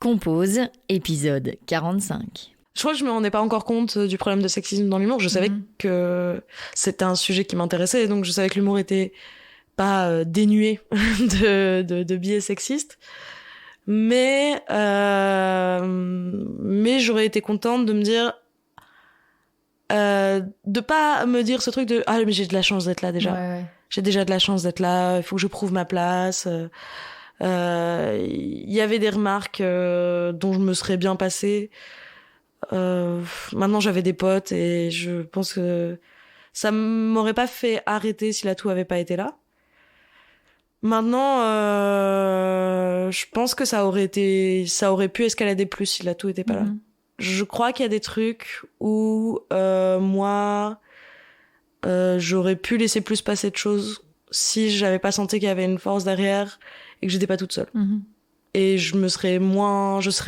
Compose, épisode 45. Je crois que je me rendais pas encore compte du problème de sexisme dans l'humour. Je savais que c'était un sujet qui m'intéressait, donc je savais que l'humour était pas dénué de biais sexistes. Mais j'aurais été contente de me dire, de pas me dire ce truc de mais j'ai de la chance d'être là déjà. Ouais. J'ai déjà de la chance d'être là. Il faut que je prouve ma place. Y avait des remarques dont je me serais bien passée. Maintenant j'avais des potes et je pense que ça m'aurait pas fait arrêter si l'atout avait pas été là. Maintenant je pense que ça aurait pu escalader plus si l'atout était pas là. Je crois qu'il y a des trucs où moi j'aurais pu laisser plus passer de choses si j'avais pas senti qu'il y avait une force derrière et que j'étais pas toute seule. Et je serais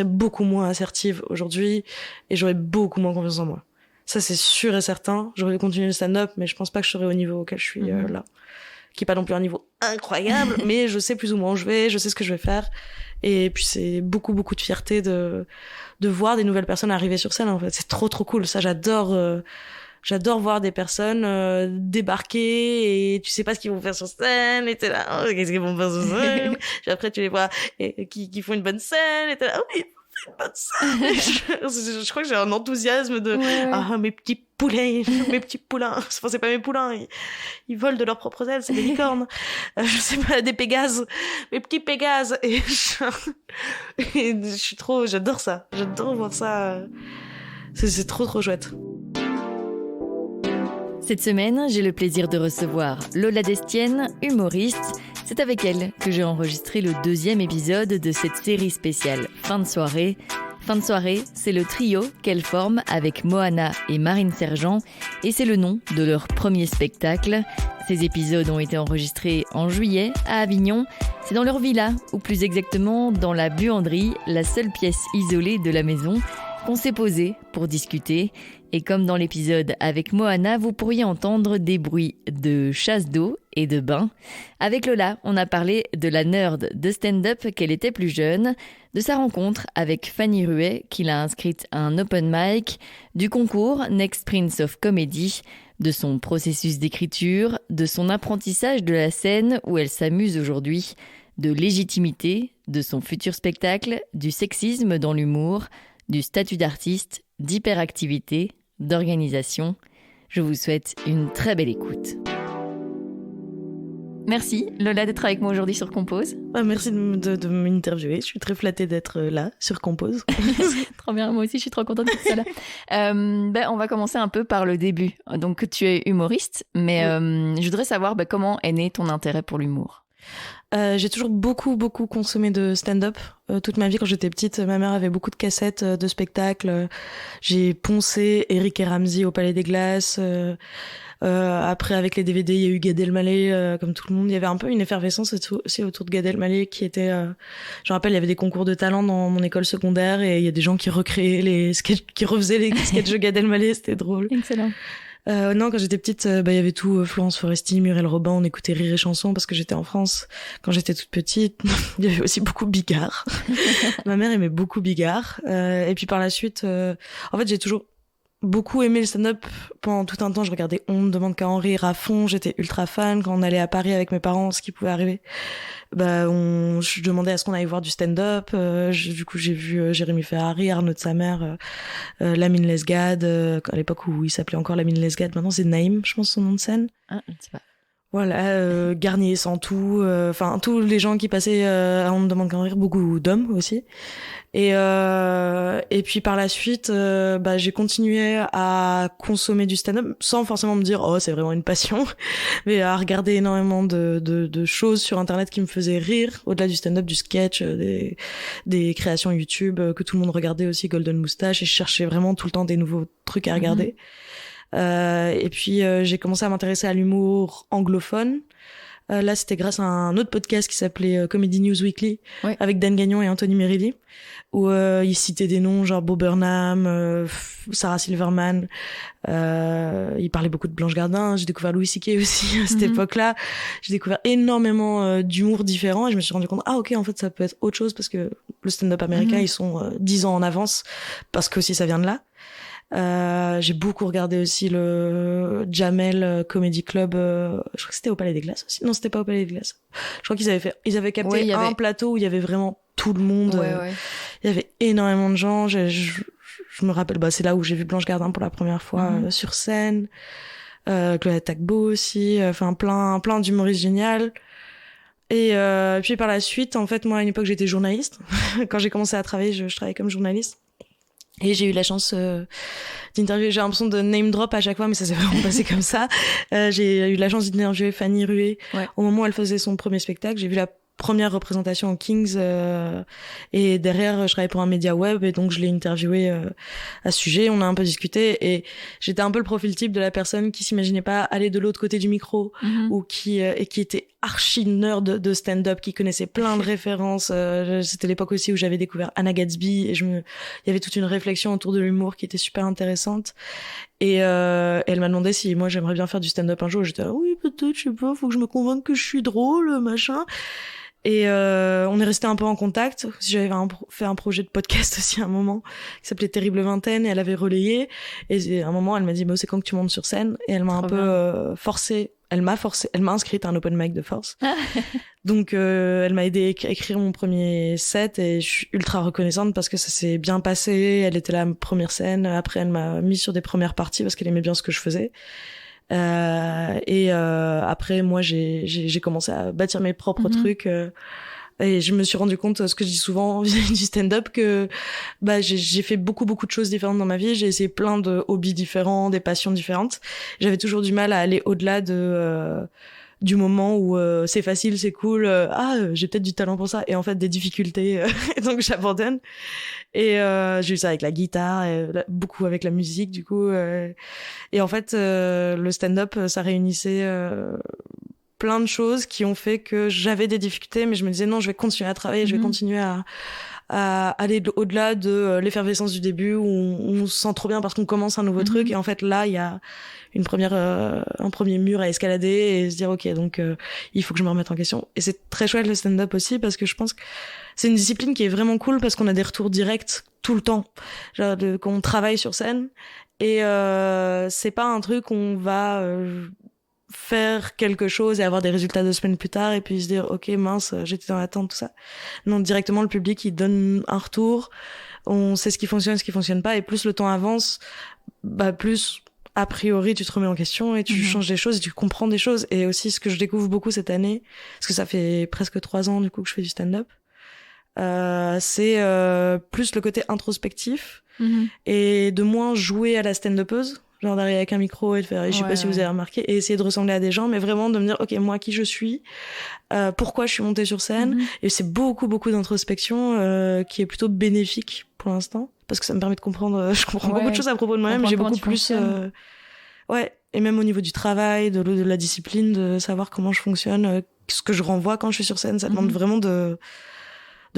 beaucoup moins assertive aujourd'hui et j'aurais beaucoup moins confiance en moi. Ça, c'est sûr et certain. J'aurais continué le stand-up, mais je pense pas que je serais au niveau auquel je suis là. Qui est pas non plus un niveau incroyable, mais je sais plus ou moins où je vais, je sais ce que je vais faire. Et puis c'est beaucoup de fierté de voir des nouvelles personnes arriver sur scène, en fait. C'est trop cool. Ça, j'adore voir des personnes débarquer et tu sais pas ce qu'ils vont faire sur scène et t'es là, qu'est-ce qu'ils vont faire sur scène. Puis après tu les vois qui font une bonne scène et t'es là, oui, une bonne scène. Je crois que j'ai un enthousiasme de mes petits poulets, mes petits poulains. Enfin, c'est pas mes poulains, ils volent de leurs propres ailes, c'est des licornes. Je sais pas, des pégases, mes petits pégases. Et j'adore ça, j'adore voir ça. C'est trop chouette. Cette semaine, j'ai le plaisir de recevoir Lola Destienne, humoriste. C'est avec elle que j'ai enregistré le 2e épisode de cette série spéciale Fin de soirée. Fin de soirée, c'est le trio qu'elle forme avec Moana et Marine Sergent, et c'est le nom de leur premier spectacle. Ces épisodes ont été enregistrés en juillet à Avignon. C'est dans leur villa, ou plus exactement dans la buanderie, la seule pièce isolée de la maison, qu'on s'est posé pour discuter. Et comme dans l'épisode avec Moana, vous pourriez entendre des bruits de chasse d'eau et de bain. Avec Lola, on a parlé de la nerd de stand-up qu'elle était plus jeune, de sa rencontre avec Fanny Ruet, qui l'a inscrite à un open mic, du concours Next Prince of Comedy, de son processus d'écriture, de son apprentissage de la scène où elle s'amuse aujourd'hui, de légitimité, de son futur spectacle, du sexisme dans l'humour, du statut d'artiste, d'hyperactivité, d'organisation. Je vous souhaite une très belle écoute. Merci Lola d'être avec moi aujourd'hui sur Compose. Merci de m'interviewer, je suis très flattée d'être là sur Compose. Trop bien, moi aussi je suis trop contente d'être là. On va commencer un peu par le début. Donc tu es humoriste, mais je voudrais savoir comment est né ton intérêt pour l'humour. J'ai toujours beaucoup consommé de stand-up. Toute ma vie, quand j'étais petite, ma mère avait beaucoup de cassettes de spectacles. J'ai poncé Eric et Ramzy au Palais des Glaces. Après, avec les DVD, il y a eu Gad Elmaleh, comme tout le monde. Il y avait un peu une effervescence aussi autour de Gad Elmaleh qui était... Je me rappelle, il y avait des concours de talent dans mon école secondaire et il y a des gens qui recréaient les sketchs, qui refaisaient les sketchs de Gad Elmaleh. C'était drôle. Excellent. Non, quand j'étais petite, il y avait tout, Florence Foresti, Muriel Robin, on écoutait Rire et Chanson parce que j'étais en France. Quand j'étais toute petite, il y avait aussi beaucoup Bigard. Ma mère aimait beaucoup Bigard. Et puis par la suite, en fait, j'ai toujours beaucoup aimé le stand-up. Pendant tout un temps, je regardais On ne demande qu'à en rire à fond. J'étais ultra fan. Quand on allait à Paris avec mes parents, ce qui pouvait arriver, je demandais à ce qu'on aille voir du stand-up. Du coup, j'ai vu Jérémy Ferrari, Arnaud de sa mère, Lamine Lesgade, à l'époque où il s'appelait encore Lamine Lesgade. Maintenant, c'est Naïm, je pense, son nom de scène. Ah, je ne sais pas. Voilà, Garnier Santou, tous les gens qui passaient à On ne demande qu'à en rire, beaucoup d'hommes aussi. Et puis par la suite, j'ai continué à consommer du stand-up sans forcément me dire c'est vraiment une passion, mais à regarder énormément de choses sur internet qui me faisaient rire, au-delà du stand-up, du sketch, des créations YouTube que tout le monde regardait aussi, Golden Moustache, et je cherchais vraiment tout le temps des nouveaux trucs à regarder. Et puis j'ai commencé à m'intéresser à l'humour anglophone. Là, c'était grâce à un autre podcast qui s'appelait Comedy News Weekly, Ouais. avec Dan Gagnon et Anthony Meridi, où ils citaient des noms genre Bo Burnham, Sarah Silverman. Ils parlaient beaucoup de Blanche Gardin. J'ai découvert Louis C.K. aussi à cette époque-là. J'ai découvert énormément d'humour différent et je me suis rendu compte, ah ok, en fait, ça peut être autre chose parce que le stand-up américain, ils sont 10 ans en avance parce que aussi ça vient de là. J'ai beaucoup regardé aussi le Jamel Comedy Club. Je crois que c'était au Palais des Glaces aussi. Non, c'était pas au Palais des Glaces. Je crois qu'ils avaient capté un plateau où il y avait vraiment tout le monde. Ouais. Il y avait énormément de gens. Je me rappelle, c'est là où j'ai vu Blanche Gardin pour la première fois sur scène. Claudia Tagbo aussi. Enfin, plein d'humoristes géniaux. Et puis par la suite, en fait, moi à une époque j'étais journaliste. Quand j'ai commencé à travailler, je travaillais comme journaliste. Et j'ai eu la chance d'interviewer, j'ai l'impression de name drop à chaque fois, mais ça s'est vraiment passé comme ça. J'ai eu la chance d'interviewer Fanny Rué au moment où elle faisait son premier spectacle. J'ai vu la première représentation au Kings et derrière je travaillais pour un média web et donc je l'ai interviewé à ce sujet. On a un peu discuté et j'étais un peu le profil type de la personne qui s'imaginait pas aller de l'autre côté du micro ou qui était archi nerd de stand-up, qui connaissait plein de références. C'était l'époque aussi où j'avais découvert Anna Gatsby et il y avait toute une réflexion autour de l'humour qui était super intéressante. Et elle m'a demandé si moi j'aimerais bien faire du stand-up un jour. J'étais là, oui peut-être, je sais pas, faut que je me convainque que je suis drôle, machin. Et on est resté un peu en contact. J'avais fait un projet de podcast aussi à un moment qui s'appelait Terrible Vingtaine et elle avait relayé. Et à un moment, elle m'a dit c'est quand que tu montes sur scène. Et elle m'a forcé. Elle m'a inscrite à un open mic de force. Donc elle m'a aidé à écrire mon premier set et je suis ultra reconnaissante parce que ça s'est bien passé. Elle était la première scène. Après, elle m'a mis sur des premières parties parce qu'elle aimait bien ce que je faisais. Après moi j'ai commencé à bâtir mes propres trucs et je me suis rendu compte, ce que je dis souvent du stand-up, que j'ai fait beaucoup de choses différentes dans ma vie. J'ai essayé plein de hobbies différents, des passions différentes. J'avais toujours du mal à aller au-delà du moment où c'est facile, c'est cool, j'ai peut-être du talent pour ça, et en fait des difficultés donc j'abandonne. Et j'ai eu ça avec la guitare et beaucoup avec la musique du coup et en fait le stand-up ça réunissait plein de choses qui ont fait que j'avais des difficultés, mais je me disais non, je vais continuer à travailler, je vais continuer à aller au-delà de l'effervescence du début où on se sent trop bien parce qu'on commence un nouveau truc, et en fait là il y a un premier mur à escalader et se dire ok, donc il faut que je me remette en question. Et c'est très chouette le stand-up aussi parce que je pense que c'est une discipline qui est vraiment cool parce qu'on a des retours directs tout le temps, genre quand on travaille sur scène, et c'est pas un truc où on va faire quelque chose et avoir des résultats 2 semaines plus tard et puis se dire ok mince, j'étais dans l'attente, tout ça. Non, directement le public il donne un retour, on sait ce qui fonctionne pas, et plus le temps avance, plus a priori tu te remets en question et tu changes des choses et tu comprends des choses. Et aussi ce que je découvre beaucoup cette année, parce que ça fait presque 3 ans du coup que je fais du stand-up, c'est plus le côté introspectif et de moins jouer à la stand-upeuse, genre d'arriver avec un micro et de faire, je sais pas si vous avez remarqué, et essayer de ressembler à des gens, mais vraiment de me dire ok, moi qui je suis, pourquoi je suis montée sur scène. Et c'est beaucoup d'introspection qui est plutôt bénéfique pour l'instant parce que ça me permet de comprendre, je comprends beaucoup de choses à propos de moi-même, j'ai beaucoup plus et même au niveau du travail, de la discipline, de savoir comment je fonctionne, ce que je renvoie quand je suis sur scène. Ça demande vraiment de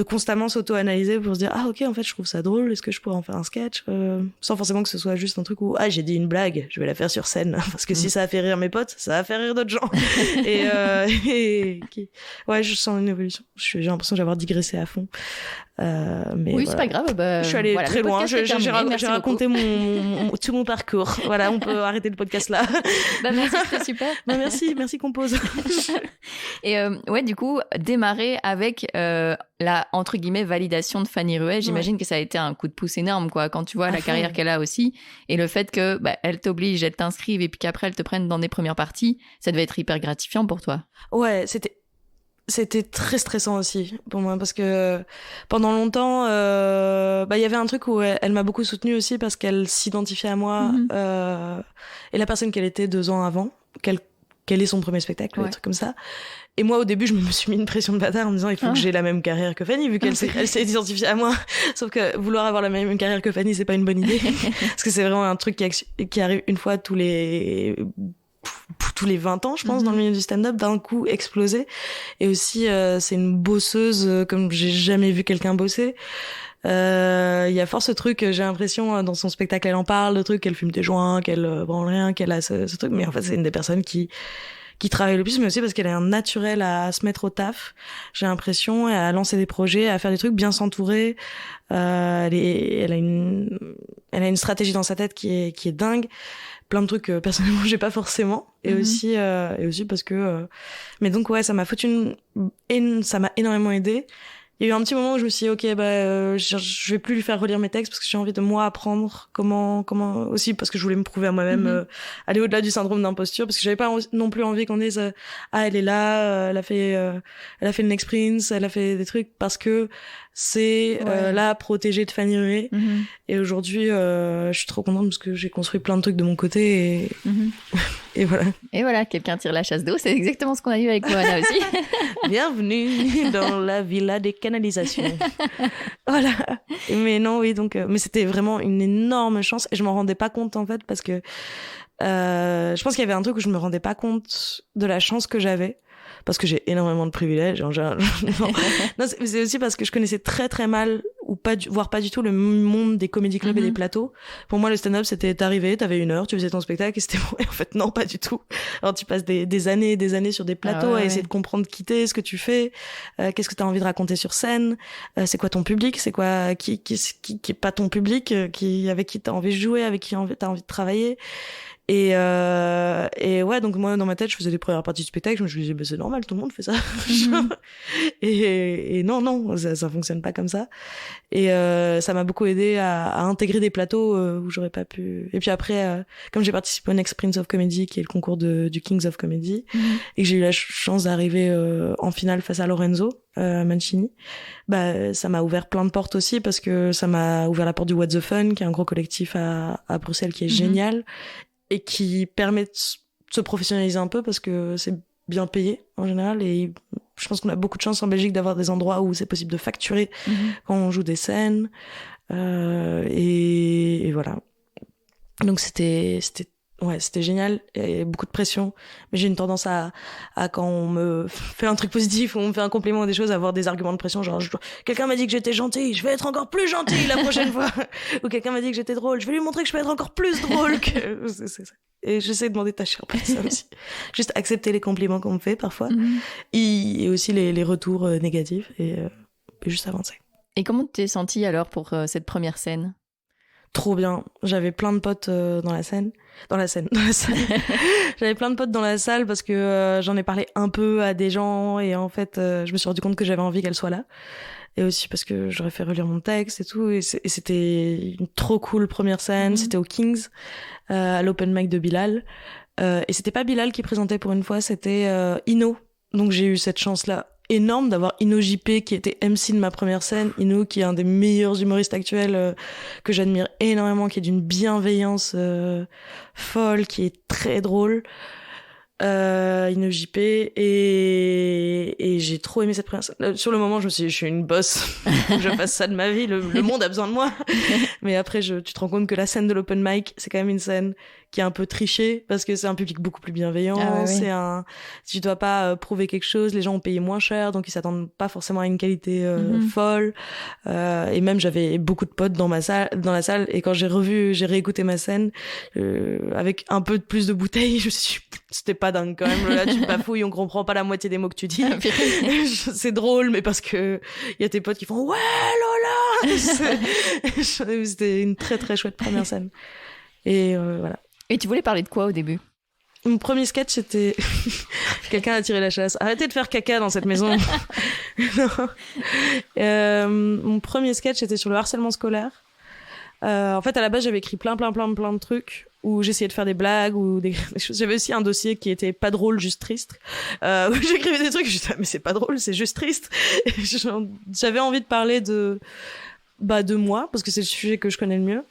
constamment s'auto-analyser pour se dire ok, en fait je trouve ça drôle, est-ce que je pourrais en faire un sketch, sans forcément que ce soit juste un truc où j'ai dit une blague, je vais la faire sur scène parce que si ça a fait rire mes potes, ça va faire rire d'autres gens. Je sens une évolution. J'ai l'impression d'avoir digressé à fond, mais oui, c'est pas grave, je suis allée très loin, j'ai raconté tout mon parcours. Voilà, on peut arrêter le podcast là. Merci, c'était super. Merci Compose. Et du coup démarrer avec la entre guillemets validation de Fanny Rué, j'imagine que ça a été un coup de pouce énorme quoi, quand tu vois la carrière qu'elle a aussi, et le fait que elle t'oblige, elle t'inscrive et puis qu'après elle te prenne dans des premières parties, ça devait être hyper gratifiant pour toi. Ouais, c'était très stressant aussi pour moi parce que pendant longtemps il y avait un truc où elle m'a beaucoup soutenue aussi parce qu'elle s'identifiait à moi et la personne qu'elle était 2 ans avant quel est son premier spectacle, des trucs comme ça. Et moi, au début, je me suis mis une pression de bâtard en me disant, il faut que j'ai la même carrière que Fanny, vu qu'elle s'est identifiée à moi. Sauf que vouloir avoir la même carrière que Fanny, c'est pas une bonne idée. Parce que c'est vraiment un truc qui arrive une fois tous les tous les 20 ans, je pense, dans le milieu du stand-up, d'un coup explosé. Et aussi, c'est une bosseuse comme j'ai jamais vu quelqu'un bosser. Il y a fort ce truc, j'ai l'impression, dans son spectacle, elle en parle, le truc qu'elle fume des joints, qu'elle branle rien, qu'elle a ce truc. Mais en fait, c'est une des personnes qui travaille le plus, mais aussi parce qu'elle est un naturel à se mettre au taf, j'ai l'impression, à lancer des projets, à faire des trucs, bien s'entourer. Elle a une stratégie dans sa tête qui est dingue. Plein de trucs que personnellement j'ai pas forcément. Et aussi parce que, mais donc ouais, ça m'a énormément aidé. Il y a eu un petit moment où je me suis dit, ok, je vais plus lui faire relire mes textes parce que j'ai envie de moi apprendre comment aussi parce que je voulais me prouver à moi-même, aller au-delà du syndrome d'imposture parce que j'avais pas non plus envie qu'on dise, elle est là, elle a fait le Next Prince, elle a fait des trucs parce que c'est la protégée de Fanny Rué. Et aujourd'hui, je suis trop contente parce que j'ai construit plein de trucs de mon côté et voilà. Et voilà, quelqu'un tire la chasse d'eau, c'est exactement ce qu'on a eu avec Moana aussi. Bienvenue dans la villa des canalisations. Voilà. Mais non, oui, donc, mais c'était vraiment une énorme chance et je m'en rendais pas compte en fait parce que je pense qu'il y avait un truc où je me rendais pas compte de la chance que j'avais. Parce que j'ai énormément de privilèges. Non, c'est aussi parce que je connaissais très très mal, voire pas du tout, le monde des comédie clubs et des plateaux. Pour moi, le stand-up, c'était t'arrivais, t'avais 1 heure, tu faisais ton spectacle et c'était bon. Et en fait, non, pas du tout. Alors, tu passes des années et des années sur des plateaux à essayer de comprendre qui t'es, ce que tu fais, qu'est-ce que t'as envie de raconter sur scène, c'est quoi ton public, c'est quoi, qui est pas ton public, avec qui t'as envie de jouer, avec qui t'as envie de travailler. Et ouais, donc moi, dans ma tête, je faisais les premières parties du spectacle, je me disais, c'est normal, tout le monde fait ça. Et non, ça fonctionne pas comme ça. Et ça m'a beaucoup aidé à intégrer des plateaux où j'aurais pas pu. Et puis après, comme j'ai participé au Next Prince of Comedy, qui est le concours du Kings of Comedy, et que j'ai eu la chance d'arriver en finale face à Lorenzo Mancini, ça m'a ouvert plein de portes aussi, parce que ça m'a ouvert la porte du What the Fun, qui est un gros collectif à Bruxelles qui est génial, et qui permet de se professionnaliser un peu parce que c'est bien payé en général et je pense qu'on a beaucoup de chance en Belgique d'avoir des endroits où c'est possible de facturer quand on joue des scènes et voilà. Donc c'était génial, il y avait beaucoup de pression, mais j'ai une tendance à quand on me fait un truc positif ou on me fait un compliment ou des choses, à avoir des arguments de pression, genre quelqu'un m'a dit que j'étais gentille, je vais être encore plus gentille la prochaine fois, ou quelqu'un m'a dit que j'étais drôle, je vais lui montrer que je peux être encore plus drôle que... c'est ça. Et j'essaie de m'en détacher un peu de ça aussi. Juste accepter les compliments qu'on me fait parfois, et aussi les retours négatifs, et juste avancer. Et comment tu t'es sentie alors pour cette première scène ? Trop bien. J'avais plein de potes dans la salle. J'avais plein de potes dans la salle parce que j'en ai parlé un peu à des gens et en fait, je me suis rendu compte que j'avais envie qu'elle soit là. Et aussi parce que j'aurais fait relire mon texte et tout. Et c'était une trop cool première scène. C'était au Kings, à l'open mic de Bilal. Et c'était pas Bilal qui présentait pour une fois, c'était Ino. Donc j'ai eu cette chance-là énorme d'avoir Ino JP qui était MC de ma première scène. Ino qui est un des meilleurs humoristes actuels que j'admire énormément, qui est d'une bienveillance folle, qui est très drôle. Ino JP et j'ai trop aimé cette première scène. Sur le moment, je me suis dit, je suis une boss. Je fasse ça de ma vie. Le monde a besoin de moi. Mais après, tu te rends compte que la scène de l'open mic, c'est quand même une scène qui est un peu trichée parce que c'est un public beaucoup plus bienveillant. Ah ouais. Tu dois pas prouver quelque chose, les gens ont payé moins cher, donc ils s'attendent pas forcément à une qualité folle. Et même j'avais beaucoup de potes dans la salle, et quand j'ai réécouté ma scène avec un peu plus de bouteilles, je me suis dit, c'était pas dingue quand même. Là, tu bafouilles, on comprend pas la moitié des mots que tu dis. C'est drôle, mais parce que il y a tes potes qui font ouais Lola. C'était une très très chouette première scène. Et voilà. Et tu voulais parler de quoi au début ? Mon premier sketch, c'était... Quelqu'un a tiré la chasse. Arrêtez de faire caca dans cette maison. Mon premier sketch, c'était sur le harcèlement scolaire. En fait, à la base, j'avais écrit plein de trucs où j'essayais de faire des blagues ou des choses. J'avais aussi un dossier qui était pas drôle, juste triste. Où j'écrivais des trucs, je disais, mais c'est pas drôle, c'est juste triste. Et j'avais envie de parler de moi, parce que c'est le sujet que je connais le mieux.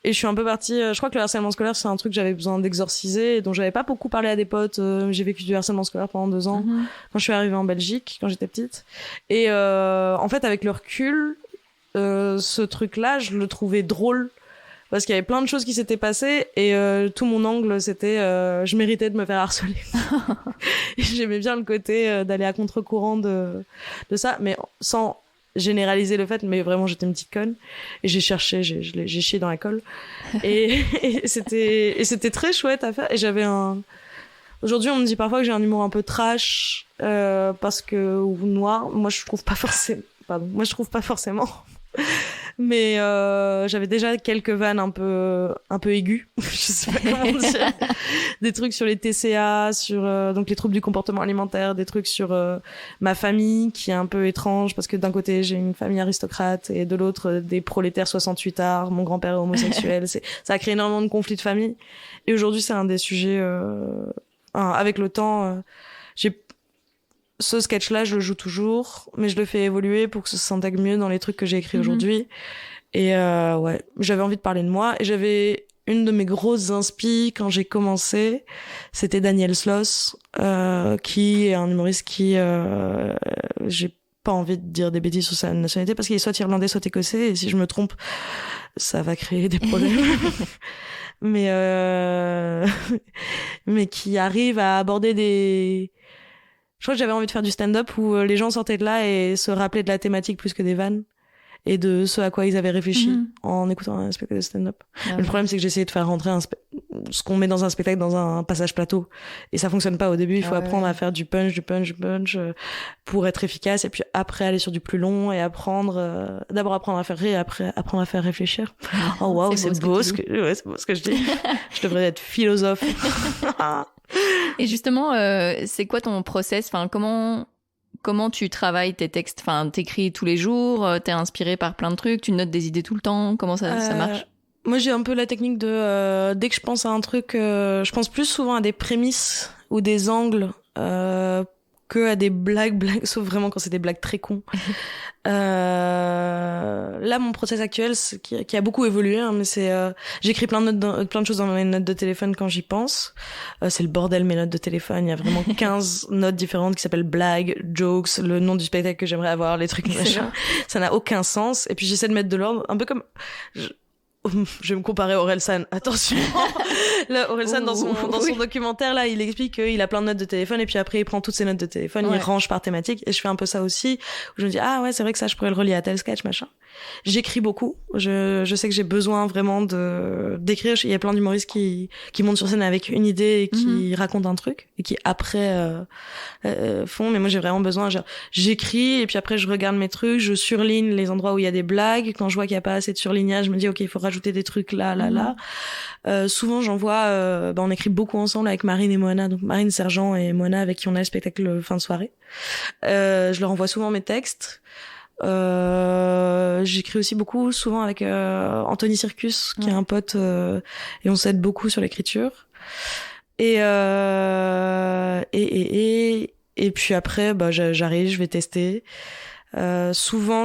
Et je suis un peu partie, je crois que le harcèlement scolaire, c'est un truc que j'avais besoin d'exorciser et dont j'avais pas beaucoup parlé à des potes. J'ai vécu du harcèlement scolaire pendant 2 ans, quand je suis arrivée en Belgique, quand j'étais petite. Et en fait, avec le recul, ce truc-là, je le trouvais drôle parce qu'il y avait plein de choses qui s'étaient passées et tout mon angle c'était je méritais de me faire harceler. Et j'aimais bien le côté d'aller à contre-courant de ça, mais sans généraliser le fait, mais vraiment j'étais une petite conne et j'ai cherché, j'ai chié dans la colle et c'était très chouette à faire et aujourd'hui on me dit parfois que j'ai un humour un peu trash parce que ou noir, moi je trouve pas forcément mais j'avais déjà quelques vannes un peu aiguës, je sais pas comment dire, des trucs sur les TCA, sur donc les troubles du comportement alimentaire, des trucs sur ma famille qui est un peu étrange parce que d'un côté j'ai une famille aristocrate et de l'autre des prolétaires 68ards, mon grand-père est homosexuel, ça a créé énormément de conflits de famille et aujourd'hui c'est un des sujets avec le temps ce sketch-là, je le joue toujours, mais je le fais évoluer pour que ça s'intègre mieux dans les trucs que j'ai écrits aujourd'hui. Et ouais, j'avais envie de parler de moi. Et j'avais une de mes grosses inspi quand j'ai commencé, c'était Daniel Sloss, qui est un humoriste qui, j'ai pas envie de dire des bêtises sur sa nationalité parce qu'il est soit irlandais, soit écossais. Et si je me trompe, ça va créer des problèmes. mais qui arrive à aborder je crois que j'avais envie de faire du stand-up où les gens sortaient de là et se rappelaient de la thématique plus que des vannes et de ce à quoi ils avaient réfléchi en écoutant un spectacle de stand-up. Mais le problème, c'est que j'ai essayé de faire rentrer ce qu'on met dans un spectacle dans un passage plateau. Et ça fonctionne pas au début. Il faut apprendre à faire du punch pour être efficace et puis après aller sur du plus long et d'abord apprendre à faire rire et après apprendre à faire réfléchir. Oh waouh, c'est beau ce que je dis. Je devrais être philosophe. Et justement, c'est quoi ton process? Enfin, comment tu travailles tes textes? Enfin, t'écris tous les jours, t'es inspiré par plein de trucs, tu notes des idées tout le temps. Comment ça marche? Moi, j'ai un peu la technique de dès que je pense à un truc, je pense plus souvent à des prémices ou des angles que à des blagues, sauf vraiment quand c'est des blagues très cons. Là, mon process actuel, qui a beaucoup évolué, hein, mais j'écris plein de choses dans mes notes de téléphone quand j'y pense. C'est le bordel, mes notes de téléphone. Il y a vraiment 15 notes différentes qui s'appellent blagues, jokes, le nom du spectacle que j'aimerais avoir, les trucs machin. Ça n'a aucun sens. Et puis j'essaie de mettre de l'ordre, un peu comme je vais me comparer à Orelsan, attention. Là, Orelsan, dans son documentaire, là, il explique qu'il a plein de notes de téléphone et puis après, il prend toutes ses notes de téléphone, il range par thématique et je fais un peu ça aussi, où je me dis, ah ouais, c'est vrai que ça, je pourrais le relier à tel sketch, machin. J'écris beaucoup. Je sais que j'ai besoin vraiment d'écrire. Il y a plein d'humoristes qui montent sur scène avec une idée et qui racontent un truc et qui après, font, mais moi, j'ai vraiment besoin, j'écris et puis après, je regarde mes trucs, je surligne les endroits où il y a des blagues. Quand je vois qu'il y a pas assez de surlignage, je me dis, ok, il faut rajouter des trucs là. Souvent, j'envoie, on écrit beaucoup ensemble avec Marine et Moana, donc Marine Sergent et Moana avec qui on a le spectacle fin de soirée. Je leur envoie souvent mes textes. J'écris aussi beaucoup, souvent avec Anthony Circus, qui est un pote, et on s'aide beaucoup sur l'écriture. Et puis après, j'arrive, je vais tester. Souvent,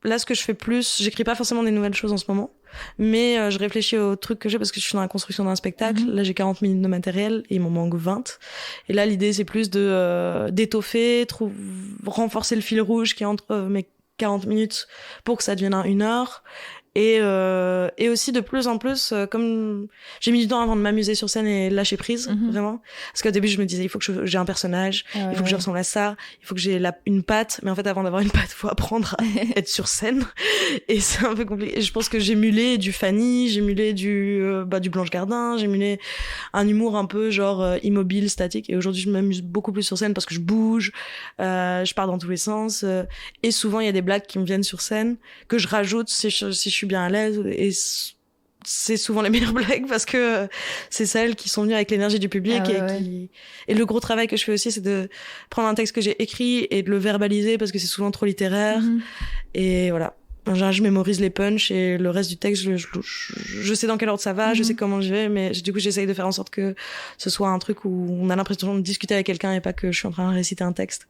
là, ce que je fais plus, j'écris pas forcément des nouvelles choses en ce moment, mais je réfléchis aux trucs que j'ai parce que je suis dans la construction d'un spectacle. Là, j'ai 40 minutes de matériel et il m'en manque 20. Et là, l'idée, c'est plus d'étoffer, renforcer le fil rouge qui est entre mes 40 minutes pour que ça devienne 1 heure. Et aussi de plus en plus, comme j'ai mis du temps avant de m'amuser sur scène et lâcher prise, vraiment. Parce qu'au début, je me disais, il faut que j'ai un personnage, il faut que je ressemble à ça, il faut que j'ai une patte. Mais en fait, avant d'avoir une patte, il faut apprendre à être sur scène. Et c'est un peu compliqué. Et je pense que j'émulais du Fanny, j'émulais du Blanche Gardin, j'émulais un humour un peu genre immobile, statique. Et aujourd'hui, je m'amuse beaucoup plus sur scène parce que je bouge, je pars dans tous les sens. Et souvent, il y a des blagues qui me viennent sur scène que je rajoute si je suis bien à l'aise, et c'est souvent les meilleures blagues parce que c'est celles qui sont venues avec l'énergie du public. Et le gros travail que je fais aussi, c'est de prendre un texte que j'ai écrit et de le verbaliser parce que c'est souvent trop littéraire. Et voilà, en général, je mémorise les punchs et le reste du texte, je sais dans quel ordre ça va, je sais comment je vais, mais du coup, j'essaye de faire en sorte que ce soit un truc où on a l'impression de discuter avec quelqu'un et pas que je suis en train de réciter un texte.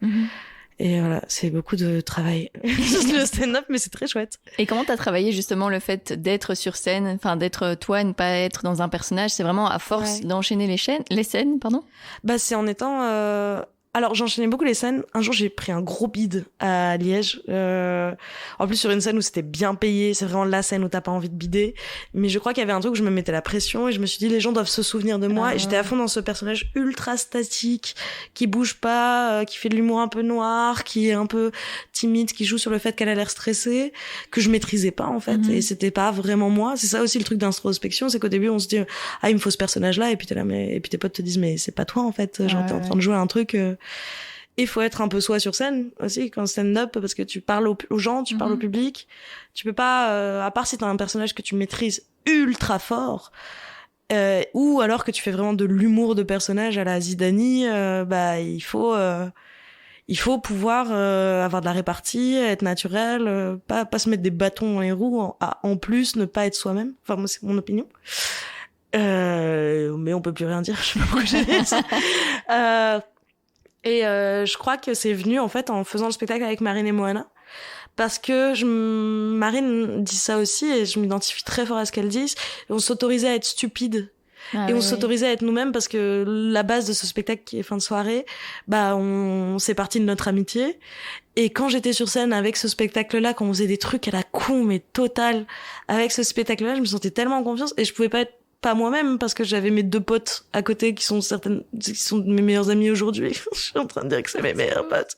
Et voilà, c'est beaucoup de travail. Le stand-up, mais c'est très chouette. Et comment t'as travaillé justement le fait d'être sur scène, enfin d'être toi et ne pas être dans un personnage? C'est vraiment à force d'enchaîner les scènes, pardon? C'est en étant Alors, j'enchaînais beaucoup les scènes. Un jour, j'ai pris un gros bide à Liège. En plus, sur une scène où c'était bien payé. C'est vraiment la scène où t'as pas envie de bider. Mais je crois qu'il y avait un truc où je me mettais la pression et je me suis dit, les gens doivent se souvenir de moi. Et j'étais à fond dans ce personnage ultra statique, qui bouge pas, qui fait de l'humour un peu noir, qui est un peu timide, qui joue sur le fait qu'elle a l'air stressée, que je maîtrisais pas, en fait. Et c'était pas vraiment moi. C'est ça aussi le truc d'introspection, c'est qu'au début, on se dit, ah, il me faut ce personnage-là. Et puis t'es là, et puis tes potes te disent, mais c'est pas toi, en fait. Genre, t'es en train de jouer un truc, il faut être un peu soi sur scène aussi quand stand-up, parce que tu parles aux gens, tu parles au public. Tu peux pas, à part si t'as un personnage que tu maîtrises ultra fort, ou alors que tu fais vraiment de l'humour de personnage à la Zidani, il faut pouvoir avoir de la répartie, être naturel, pas se mettre des bâtons dans les roues, en plus ne pas être soi-même. Enfin, moi, c'est mon opinion. Mais on peut plus rien dire, je sais pas pourquoi j'ai dit ça. Et je crois que c'est venu en fait en faisant le spectacle avec Marine et Moana, parce que Marine dit ça aussi et je m'identifie très fort à ce qu'elle dit. On s'autorisait à être stupide. Et on s'autorisait à être nous-mêmes, parce que la base de ce spectacle qui est fin de soirée, c'est parti de notre amitié. Et quand j'étais sur scène avec ce spectacle-là, quand on faisait des trucs à la con mais total, avec ce spectacle-là, je me sentais tellement en confiance et je pouvais pas être pas moi-même, parce que j'avais mes 2 potes à côté qui sont mes meilleurs amis aujourd'hui. Je suis en train de dire que c'est mes meilleurs potes.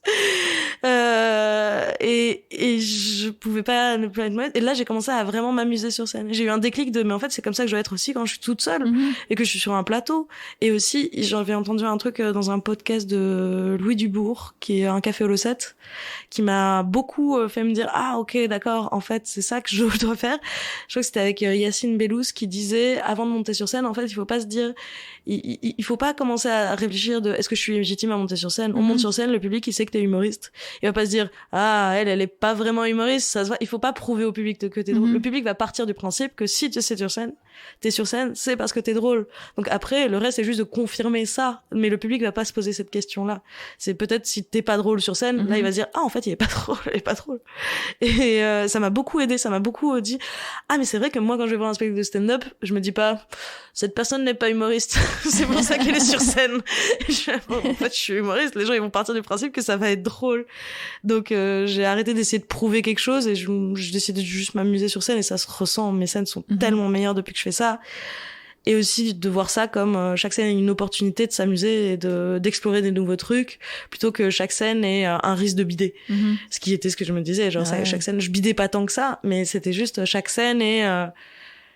Et je pouvais pas ne plus être moi. Et là, j'ai commencé à vraiment m'amuser sur scène. J'ai eu un déclic mais en fait, c'est comme ça que je dois être aussi quand je suis toute seule et que je suis sur un plateau. Et aussi, j'avais entendu un truc dans un podcast de Louis Dubourg, qui est un café au Losset, qui m'a beaucoup fait me dire, ah, ok, d'accord, en fait, c'est ça que je dois faire. Je crois que c'était avec Yacine Bellouz qui disait, avant de monter sur scène, en fait, il faut pas se dire, il faut pas commencer à réfléchir de est-ce que je suis légitime à monter sur scène. On monte sur scène, le public, il sait que t'es humoriste. Il va pas se dire, ah, elle est pas vraiment humoriste, ça se voit. Il faut pas prouver au public que t'es drôle. Le public va partir du principe que si tu sais t'es sur scène, c'est parce que t'es drôle. Donc après, le reste, c'est juste de confirmer ça. Mais le public va pas se poser cette question-là. C'est peut-être si t'es pas drôle sur scène, là, il va se dire, ah, en fait, il est pas drôle, il est pas drôle. Et ça m'a beaucoup aidé, ça m'a beaucoup dit, ah, mais c'est vrai que moi, quand je vais voir un spectacle de stand-up, je me dis pas, cette personne n'est pas humoriste. C'est pour ça qu'elle est sur scène. En fait, je suis humoriste. Les gens, ils vont partir du principe que ça va être drôle. Donc, j'ai arrêté d'essayer de prouver quelque chose et je décidé de juste m'amuser sur scène, et ça se ressent. Mes scènes sont tellement meilleures depuis que je fais ça. Et aussi de voir ça comme chaque scène est une opportunité de s'amuser et d'explorer des nouveaux trucs, plutôt que chaque scène est un risque de bider. Ce qui était ce que je me disais. Genre, chaque scène, je bidais pas tant que ça, mais c'était juste chaque scène et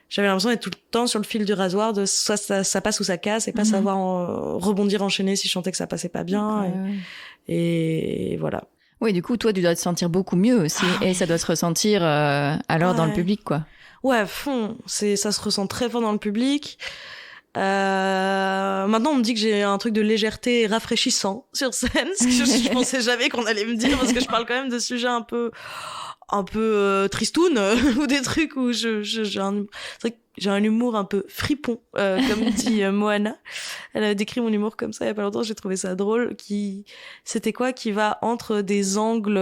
j'avais l'impression d'être tout le temps sur le fil du rasoir, de soit ça passe ou ça casse, et pas savoir rebondir, enchaîner si je sentais que ça passait pas bien. Et voilà. Oui, du coup, toi, tu dois te sentir beaucoup mieux aussi, et ça doit se ressentir alors dans le public, quoi. Ouais, à fond. Ça se ressent très fort dans le public. Maintenant, on me dit que j'ai un truc de légèreté rafraîchissant sur scène, ce que je pensais jamais qu'on allait me dire, parce que je parle quand même de sujets un peu tristoun, ou des trucs où c'est vrai que j'ai un humour un peu fripon, comme dit Moana. Elle a décrit mon humour comme ça il y a pas longtemps, j'ai trouvé ça drôle, c'était quoi, qui va entre des angles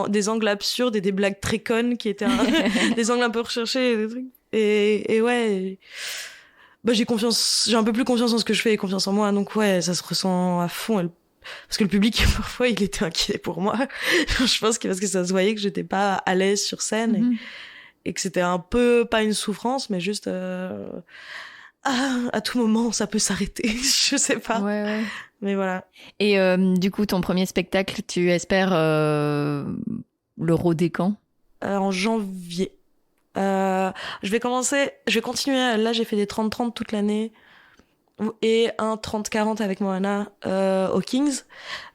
des angles absurdes et des blagues très connes, qui étaient des angles un peu recherchés et des trucs. Et ouais, j'ai un peu plus confiance en ce que je fais et confiance en moi, donc ouais, ça se ressent à fond. Parce que le public, parfois, il était inquiet pour moi. Je pense que parce que ça se voyait que j'étais pas à l'aise sur scène et que c'était un peu, pas une souffrance, mais juste à tout moment, ça peut s'arrêter. Je sais pas. Ouais. Mais voilà. Et du coup, ton premier spectacle, tu espères le rôder quand ? En janvier. Je vais continuer. Là, j'ai fait des 30-30 toute l'année. Et un 30-40 avec Moana au Kings,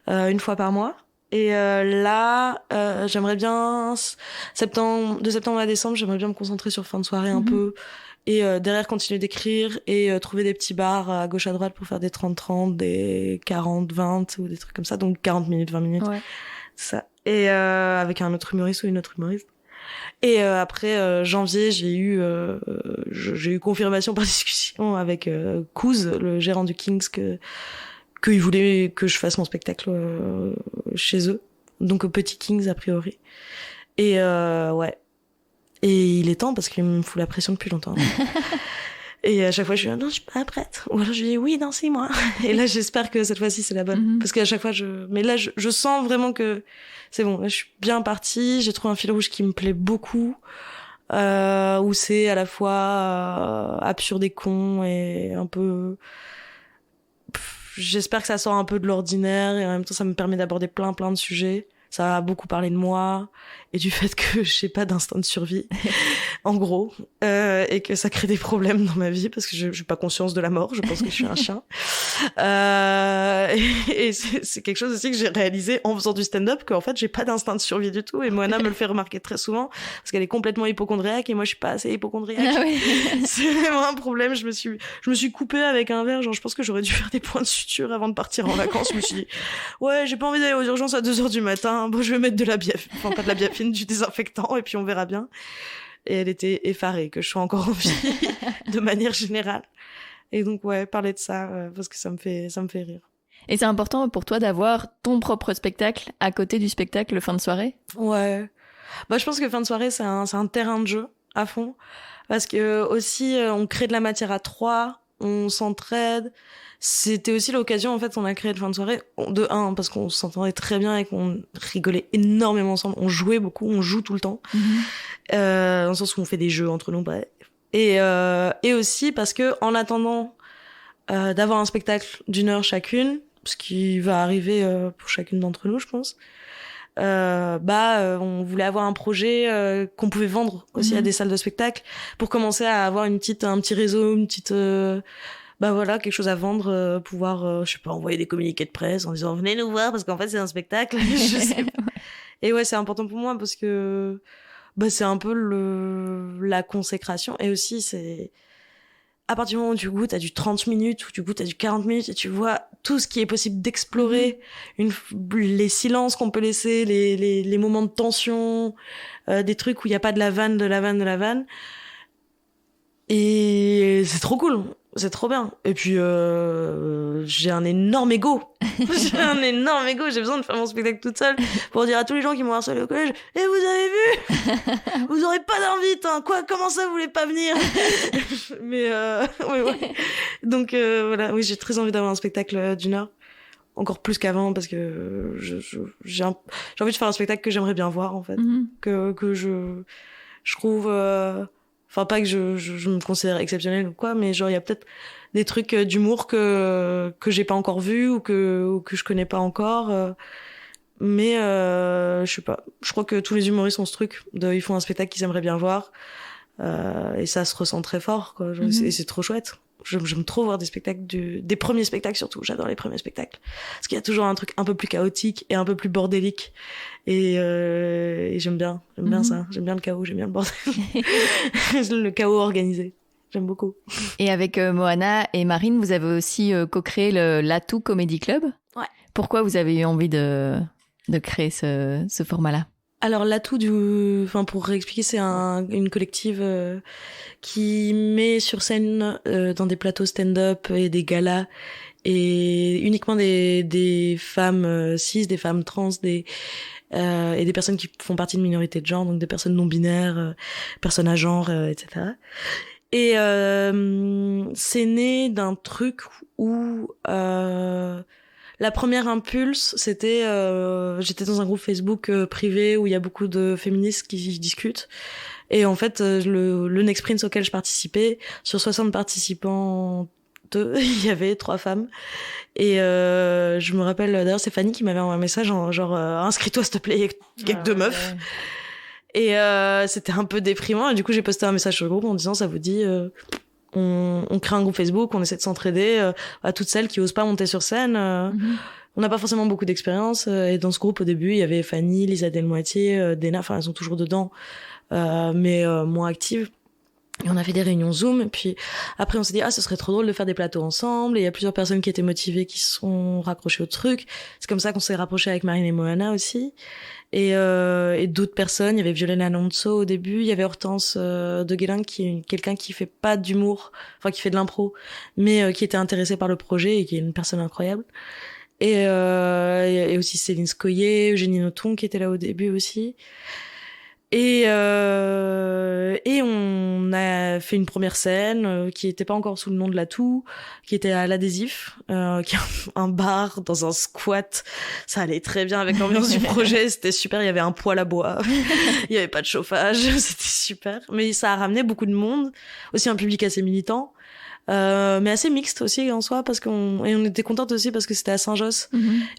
une fois par mois. Et là, j'aimerais bien, de septembre à décembre, j'aimerais bien me concentrer sur fin de soirée un peu. Et derrière, continuer d'écrire et trouver des petits bars à gauche à droite pour faire des 30-30, des 40-20 ou des trucs comme ça. Donc 40 minutes, 20 minutes. Ouais. Ça. Et avec un autre humoriste ou une autre humoriste. Et après janvier, j'ai eu confirmation par discussion avec Kouz, le gérant du Kings, qu'il voulait que je fasse mon spectacle chez eux, donc au Petit Kings a priori. Et ouais, et il est temps, parce qu'il me fout la pression depuis longtemps. Et à chaque fois, je suis non, je suis pas prête. Ou alors je dis oui, non, c'est moi. Et là, j'espère que cette fois-ci, c'est la bonne. Parce qu'à chaque fois, mais là, je sens vraiment que c'est bon. Là, je suis bien partie. J'ai trouvé un fil rouge qui me plaît beaucoup. Où c'est à la fois absurde et con et un peu... J'espère que ça sort un peu de l'ordinaire et en même temps, ça me permet d'aborder plein de sujets. Ça a beaucoup parlé de moi et du fait que j'ai pas d'instinct de survie, en gros, et que ça crée des problèmes dans ma vie parce que je n'ai pas conscience de la mort. Je pense que je suis un chien. Et c'est quelque chose aussi que j'ai réalisé en faisant du stand-up, qu'en fait, j'ai pas d'instinct de survie du tout. Et Moana me le fait remarquer très souvent parce qu'elle est complètement hypocondriaque et moi, je suis pas assez hypocondriaque. Ah oui. C'est vraiment un problème. Je me suis coupée avec un verre. Genre, je pense que j'aurais dû faire des points de suture avant de partir en vacances. Je me suis dit, ouais, j'ai pas envie d'aller aux urgences à 2h du matin. Bon, je vais mettre de la biafine, enfin pas de la biafine, du désinfectant et puis on verra bien. Et elle était effarée que je sois encore en vie de manière générale. Et donc ouais, parler de ça parce que ça me fait rire. Et c'est important pour toi d'avoir ton propre spectacle à côté du spectacle fin de soirée ? Ouais. Bah je pense que fin de soirée c'est un terrain de jeu à fond parce que aussi on crée de la matière à 3, on s'entraide. C'était aussi l'occasion, en fait, on a créé le fin de soirée, de un, parce qu'on s'entendait très bien et qu'on rigolait énormément ensemble. On jouait beaucoup, on joue tout le temps. Dans le sens où on fait des jeux entre nous, bref. Et aussi parce que, en attendant d'avoir un spectacle d'1 heure chacune, ce qui va arriver pour chacune d'entre nous, je pense, on voulait avoir un projet qu'on pouvait vendre aussi à des salles de spectacle pour commencer à avoir un petit réseau, une petite... voilà, quelque chose à vendre, pouvoir, je sais pas, envoyer des communiqués de presse en disant venez nous voir parce qu'en fait c'est un spectacle. Je sais pas. Et ouais, c'est important pour moi parce que c'est un peu la consécration et aussi c'est à partir du moment où tu goûtes à du 30 minutes ou tu goûtes à du 40 minutes et tu vois tout ce qui est possible d'explorer, les silences qu'on peut laisser, les moments de tension, des trucs où il y a pas de la vanne. Et c'est trop cool. C'est trop bien. Et puis, j'ai un énorme ego. J'ai besoin de faire mon spectacle toute seule pour dire à tous les gens qui m'ont harcelé au collège, et vous avez vu? Vous aurez pas d'invite, hein. Quoi? Comment ça, vous voulez pas venir? Mais, ouais. Donc, voilà. Oui, j'ai très envie d'avoir un spectacle d'1 heure. Encore plus qu'avant parce que j'ai envie de faire un spectacle que j'aimerais bien voir, en fait. Que je trouve, enfin, pas que je me considère exceptionnelle ou quoi, mais genre, il y a peut-être des trucs d'humour que j'ai pas encore vu ou que je connais pas encore. Mais, je sais pas. Je crois que tous les humoristes ont ce truc ils font un spectacle qu'ils aimeraient bien voir. Et ça se ressent très fort, quoi. Et c'est trop chouette. J'aime trop voir des spectacles des premiers spectacles surtout. J'adore les premiers spectacles. Parce qu'il y a toujours un truc un peu plus chaotique et un peu plus bordélique. Et j'aime bien ça. J'aime bien le chaos, j'aime bien le bordel. Le chaos organisé. J'aime beaucoup. Et avec Moana et Marine, vous avez aussi co-créé le l'Atout Comedy Club. Ouais. Pourquoi vous avez eu envie de créer ce format-là ? Alors l'Atout pour réexpliquer, c'est une collective qui met sur scène dans des plateaux stand-up et des galas et uniquement des femmes cis, des femmes trans, et des personnes qui font partie de minorités de genre, donc des personnes non binaires, personnes à genre, etc. Et c'est né d'un truc où la première impulse, c'était j'étais dans un groupe Facebook privé où il y a beaucoup de féministes qui discutent. Et en fait, le Next Prince auquel je participais, sur 60 participants, il y avait 3 femmes. Et je me rappelle, d'ailleurs, c'est Fanny qui m'avait envoyé un message genre inscris-toi s'il te plaît, il y a que 2 meufs. Et c'était un peu déprimant. Et du coup, j'ai posté un message sur le groupe en disant ça vous dit... on crée un groupe Facebook, on essaie de s'entraider à toutes celles qui osent pas monter sur scène. On n'a pas forcément beaucoup d'expérience. Et dans ce groupe, au début, il y avait Fanny, Lisa Delmoitier, Dena, enfin, elles sont toujours dedans, mais moins actives. Et on a fait des réunions Zoom. Et puis après, on s'est dit, ce serait trop drôle de faire des plateaux ensemble. Et il y a plusieurs personnes qui étaient motivées, qui se sont raccrochées au truc. C'est comme ça qu'on s'est rapprochés avec Marine et Moana aussi. Et d'autres personnes. Il y avait Violaine Alonso au début. Il y avait Hortense de Guélin, qui est quelqu'un qui fait pas d'humour, enfin qui fait de l'impro, mais qui était intéressée par le projet et qui est une personne incroyable. Et aussi Céline Scoyer, Eugénie Nothomb qui était là au début aussi. Et on a a fait une première scène qui était pas encore sous le nom de l'Atout, qui était à l'Adhésif, qui est un bar dans un squat. Ça allait très bien avec l'ambiance du projet, c'était super. Il y avait un poêle à bois, il y avait pas de chauffage, c'était super. Mais ça a ramené beaucoup de monde, aussi un public assez militant. Mais assez mixte aussi en soi parce on était contente aussi parce que c'était à Saint-Josse.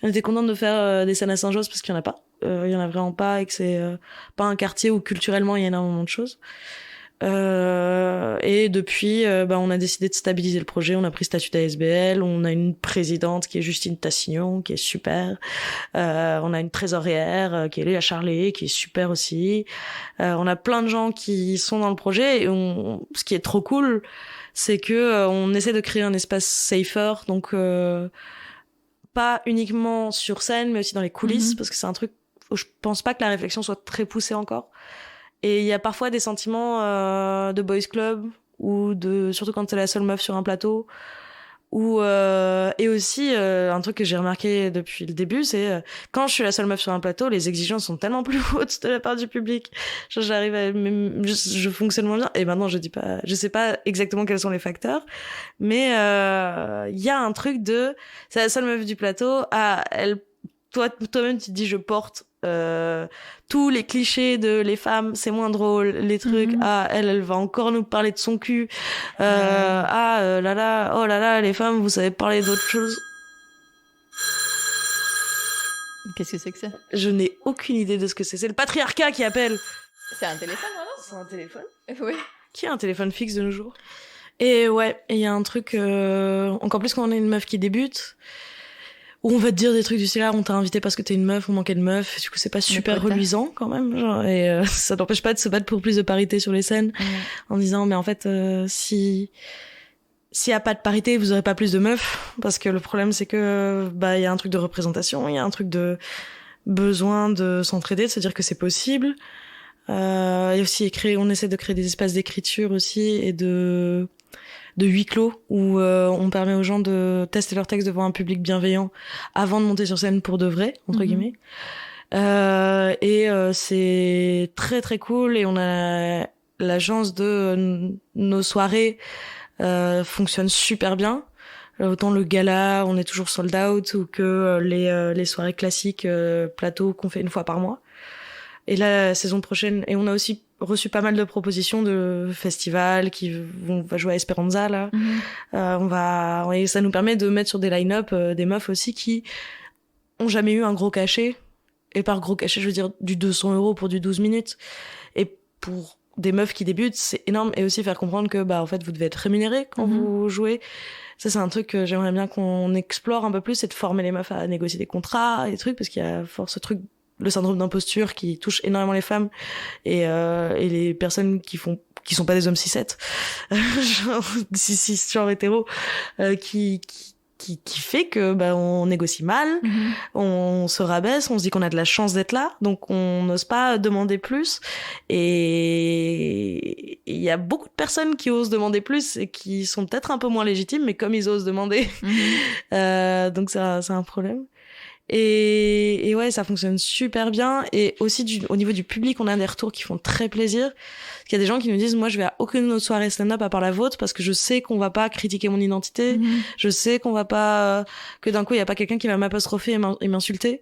On était contente de faire des scènes à Saint-Josse parce qu'il y en a pas. Il y en a vraiment pas et que c'est pas un quartier où culturellement il y a énormément de choses. Et depuis, on a décidé de stabiliser le projet. On a pris statut d'ASBL. On a une présidente qui est Justine Tassignon, qui est super. On a une trésorière qui est Léa Charlet, qui est super aussi. On a plein de gens qui sont dans le projet. Et ce qui est trop cool, c'est que on essaie de créer un espace safer. Donc pas uniquement sur scène, mais aussi dans les coulisses, parce que c'est un truc où je pense pas que la réflexion soit très poussée encore. Et il y a parfois des sentiments de boys club ou surtout quand t'es la seule meuf sur un plateau. Et aussi un truc que j'ai remarqué depuis le début, c'est quand je suis la seule meuf sur un plateau, les exigences sont tellement plus hautes de la part du public. Genre j'arrive je fonctionne moins bien. Et maintenant je sais pas exactement quels sont les facteurs, mais il y a un truc c'est la seule meuf du plateau. Toi-même tu te dis je porte tous les clichés de les femmes c'est moins drôle, les trucs elle va encore nous parler de son cul, oh là là les femmes vous savez parler d'autre chose. Qu'est-ce que c'est que ça? Je n'ai aucune idée de ce que c'est le patriarcat qui appelle. C'est un téléphone vraiment? C'est un téléphone? Oui. Qui a un téléphone fixe de nos jours? Et ouais, il y a un truc encore plus quand on est une meuf qui débute, où on va te dire des trucs du style, on t'a invité parce que t'es une meuf, on manquait de meufs. Du coup, c'est pas super reluisant quand même. Genre, et ça n'empêche pas de se battre pour plus de parité sur les scènes, en disant mais en fait, s'il y a pas de parité, vous aurez pas plus de meufs, parce que le problème c'est que il y a un truc de représentation, il y a un truc de besoin de s'entraider, de se dire que c'est possible. Il y a aussi on essaie de créer des espaces d'écriture aussi et de huis clos où on permet aux gens de tester leur texte devant un public bienveillant avant de monter sur scène pour de vrai, entre guillemets. C'est très très cool et on a la chance de nos soirées fonctionnent super bien. Autant le gala, on est toujours sold out, ou que les soirées classiques plateau qu'on fait une fois par mois. Et là, la saison prochaine, et on a aussi reçu pas mal de propositions de festivals on va jouer à Esperanza là. Et ça nous permet de mettre sur des line-up des meufs aussi qui ont jamais eu un gros cachet. Et par gros cachet, je veux dire du 200 € pour du 12 minutes. Et pour des meufs qui débutent, c'est énorme. Et aussi faire comprendre que en fait vous devez être rémunérés quand vous jouez. Ça, c'est un truc que j'aimerais bien qu'on explore un peu plus, c'est de former les meufs à négocier des contrats et des trucs, parce qu'il y a fort ce truc, le syndrome d'imposture qui touche énormément les femmes et les personnes qui sont pas des hommes cis-7, genre hétéro, qui fait que on négocie mal, on se rabaisse, on se dit qu'on a de la chance d'être là, donc on n'ose pas demander plus. Et il y a beaucoup de personnes qui osent demander plus et qui sont peut-être un peu moins légitimes, mais comme ils osent demander, donc c'est un problème. Et ouais, ça fonctionne super bien. Et aussi au niveau du public, on a des retours qui font très plaisir. Parce qu'il y a des gens qui nous disent, moi je vais à aucune autre soirée stand-up à part la vôtre, parce que je sais qu'on va pas critiquer mon identité, je sais qu'on va pas que d'un coup il y a pas quelqu'un qui va m'apostropher et m'insulter,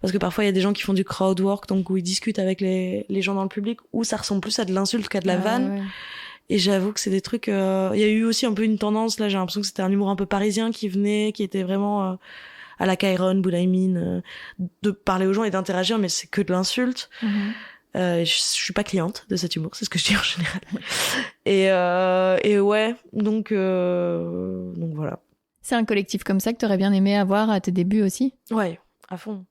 parce que parfois il y a des gens qui font du crowd work, donc où ils discutent avec les gens dans le public, où ça ressemble plus à de l'insulte qu'à de la vanne. Ouais. Et j'avoue que c'est des trucs, il y a eu aussi un peu une tendance là, j'ai l'impression que c'était un humour un peu parisien qui était vraiment à la Kairon, Boulaïmine, de parler aux gens et d'interagir, mais c'est que de l'insulte. Je suis pas cliente de cet humour, c'est ce que je dis en général. Et ouais, donc voilà. C'est un collectif comme ça que t'aurais bien aimé avoir à tes débuts aussi? Ouais, à fond.